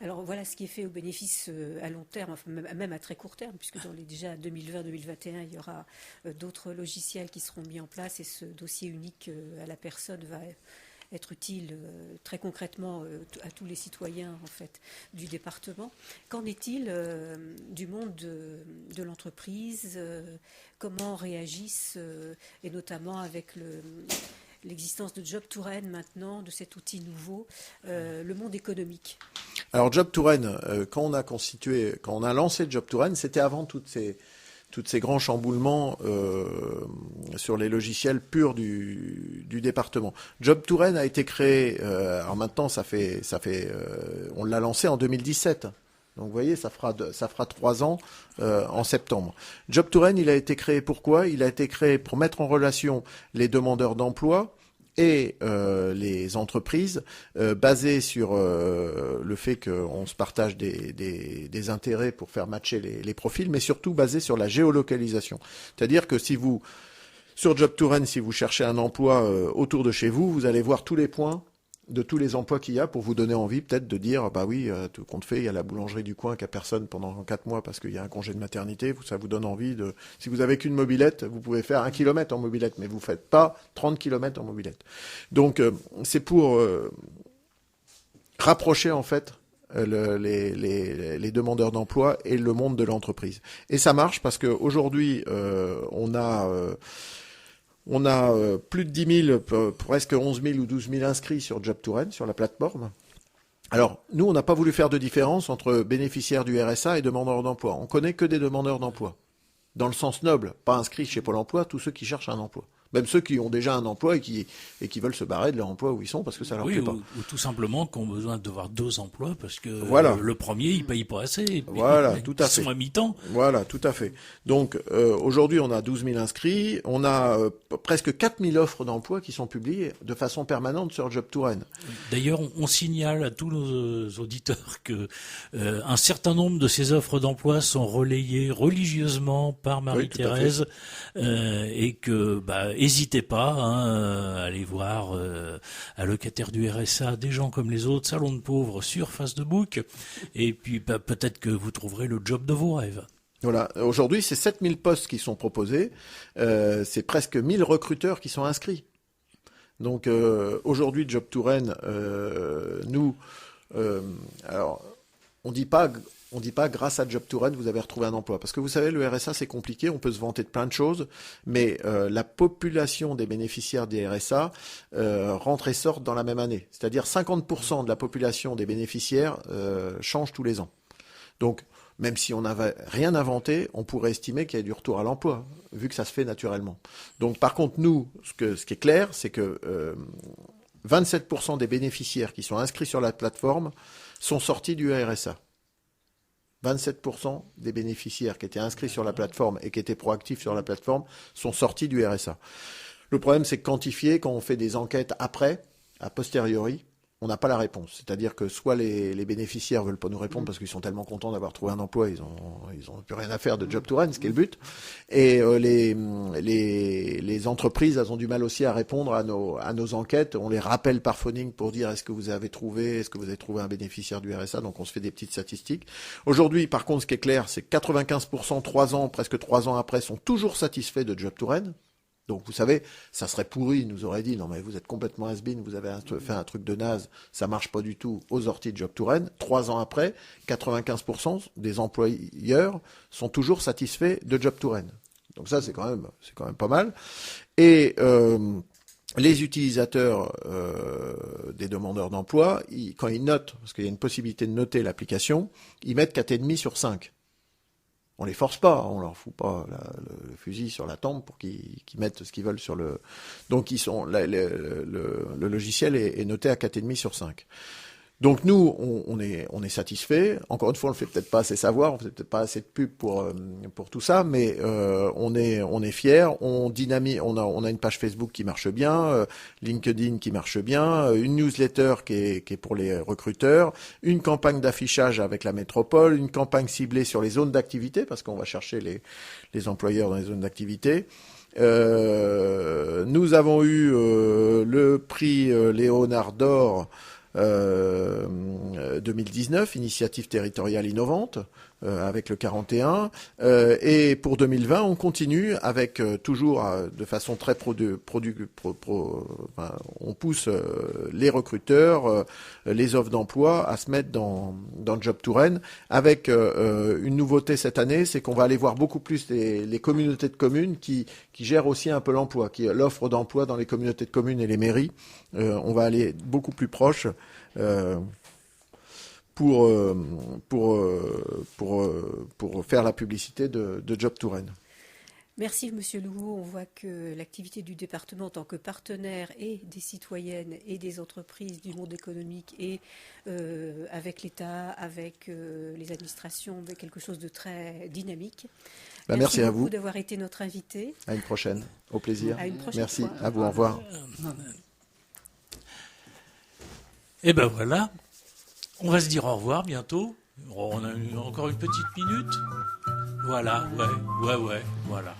Alors voilà ce qui est fait au bénéfice à long terme, enfin, même à très court terme, puisque déjà 2020-2021, il y aura d'autres logiciels qui seront mis en place et ce dossier unique à la personne va être utile très concrètement à tous les citoyens en fait du département. Qu'en est-il du monde de l'entreprise comment réagissent et notamment avec l'existence de Job Touraine maintenant, de cet outil nouveau, le monde économique? Alors Job Touraine, quand on a lancé Job Touraine, c'était avant toutes ces grands chamboulements sur les logiciels purs du département. Job Touraine a été créé, alors maintenant on l'a lancé en 2017. Donc vous voyez, ça fera 3 ans en septembre. Job Touraine, il a été créé pourquoi ? Il a été créé pour mettre en relation les demandeurs d'emploi et les entreprises, basées sur le fait qu'on se partage des intérêts pour faire matcher les profils, mais surtout basé sur la géolocalisation. C'est-à-dire que sur Job Touraine, si vous cherchez un emploi autour de chez vous, vous allez voir tous les points de tous les emplois qu'il y a pour vous donner envie peut-être de dire bah oui, tout compte fait, il y a la boulangerie du coin qui a personne pendant 4 mois parce qu'il y a un congé de maternité, ça vous donne envie de... Si vous avez qu'une mobilette, vous pouvez faire 1 kilomètre en mobilette, mais vous faites pas 30 kilomètres en mobilette. Donc c'est pour rapprocher en fait les demandeurs d'emploi et le monde de l'entreprise. Et ça marche parce qu'aujourd'hui, on a plus de 10 000, presque 11 000 ou 12 000 inscrits sur Job Touraine, sur la plateforme. Alors, nous, on n'a pas voulu faire de différence entre bénéficiaires du RSA et demandeurs d'emploi. On connaît que des demandeurs d'emploi. Dans le sens noble, pas inscrits chez Pôle emploi, tous ceux qui cherchent un emploi. Même ceux qui ont déjà un emploi et qui veulent se barrer de leur emploi où ils sont parce que ça leur plaît pas. Ou tout simplement qui ont besoin d'avoir 2 emplois parce que le premier, il paye pas assez. Voilà, tout à fait. Ils sont à mi-temps. Voilà, tout à fait. Donc, aujourd'hui, on a 12 000 inscrits. On a presque 4 000 offres d'emploi qui sont publiées de façon permanente sur Job Touraine. D'ailleurs, on signale à tous nos auditeurs que un certain nombre de ces offres d'emploi sont relayées religieusement par Marie-Thérèse et que, n'hésitez pas à aller voir allocataires du RSA, des gens comme les autres, salon de pauvres sur Facebook, et puis peut-être que vous trouverez le job de vos rêves. Voilà. Aujourd'hui, c'est 7000 postes qui sont proposés, c'est presque 1000 recruteurs qui sont inscrits. Donc aujourd'hui, Job Touraine, alors on dit pas grâce à Job Touraine vous avez retrouvé un emploi. Parce que vous savez, le RSA c'est compliqué, on peut se vanter de plein de choses, mais la population des bénéficiaires des RSA rentre et sort dans la même année. C'est-à-dire 50% de la population des bénéficiaires change tous les ans. Donc, même si on n'avait rien inventé, on pourrait estimer qu'il y a du retour à l'emploi, vu que ça se fait naturellement. Donc par contre, nous, ce qui est clair, c'est que 27% des bénéficiaires qui sont inscrits sur la plateforme sont sortis du RSA. 27% des bénéficiaires qui étaient inscrits sur la plateforme et qui étaient proactifs sur la plateforme sont sortis du RSA. Le problème, c'est que quantifier, quand on fait des enquêtes après, a posteriori, on n'a pas la réponse. C'est-à-dire que soit les bénéficiaires veulent pas nous répondre parce qu'ils sont tellement contents d'avoir trouvé un emploi, ils ont plus rien à faire de Job to Rent, ce qui est le but. Et les entreprises, elles ont du mal aussi à répondre à nos enquêtes. On les rappelle par phoning pour dire est-ce que vous avez trouvé un bénéficiaire du RSA. Donc on se fait des petites statistiques. Aujourd'hui, par contre, ce qui est clair, c'est que 95%, presque 3 ans après, sont toujours satisfaits de Job to Rent. Donc, vous savez, ça serait pourri, ils nous auraient dit, non mais vous êtes complètement has-been, vous avez fait un truc de naze, ça marche pas du tout aux orties de Job to Rent. 3 ans après, 95% des employeurs sont toujours satisfaits de Job to Rent. Donc ça, c'est quand même pas mal. Et les utilisateurs des demandeurs d'emploi, quand ils notent, parce qu'il y a une possibilité de noter l'application, ils mettent 4,5 sur 5. On les force pas, on leur fout pas le fusil sur la tempe pour qu'ils mettent ce qu'ils veulent sur le. Donc le logiciel est noté à 4,5 sur 5. Donc nous, on est satisfait. Encore une fois, on le fait peut-être pas assez savoir, on fait peut-être pas assez de pub pour tout ça, mais on est fiers. On dynamise, on a une page Facebook qui marche bien, LinkedIn qui marche bien, une newsletter qui est pour les recruteurs, une campagne d'affichage avec la métropole, une campagne ciblée sur les zones d'activité parce qu'on va chercher les employeurs dans les zones d'activité. Nous avons eu le prix Léonard d'Or 2019, initiative territoriale innovante, avec le 41. Et pour 2020, on continue avec toujours de façon très on pousse les recruteurs, les offres d'emploi à se mettre dans Job to Rent avec une nouveauté cette année, c'est qu'on va aller voir beaucoup plus les communautés de communes qui gèrent aussi un peu l'emploi, l'offre d'emploi dans les communautés de communes et les mairies. On va aller beaucoup plus proche pour faire la publicité de Job to Rent. Merci Monsieur Louveau. On voit que l'activité du département en tant que partenaire et des citoyennes et des entreprises du monde économique et avec l'État, avec les administrations, est quelque chose de très dynamique. Merci à vous d'avoir été notre invité. À une prochaine. Au plaisir. À une prochaine Merci. fois. À vous. Au revoir. Et ben voilà. On va se dire au revoir bientôt. On a encore une petite minute. Voilà, ouais, voilà.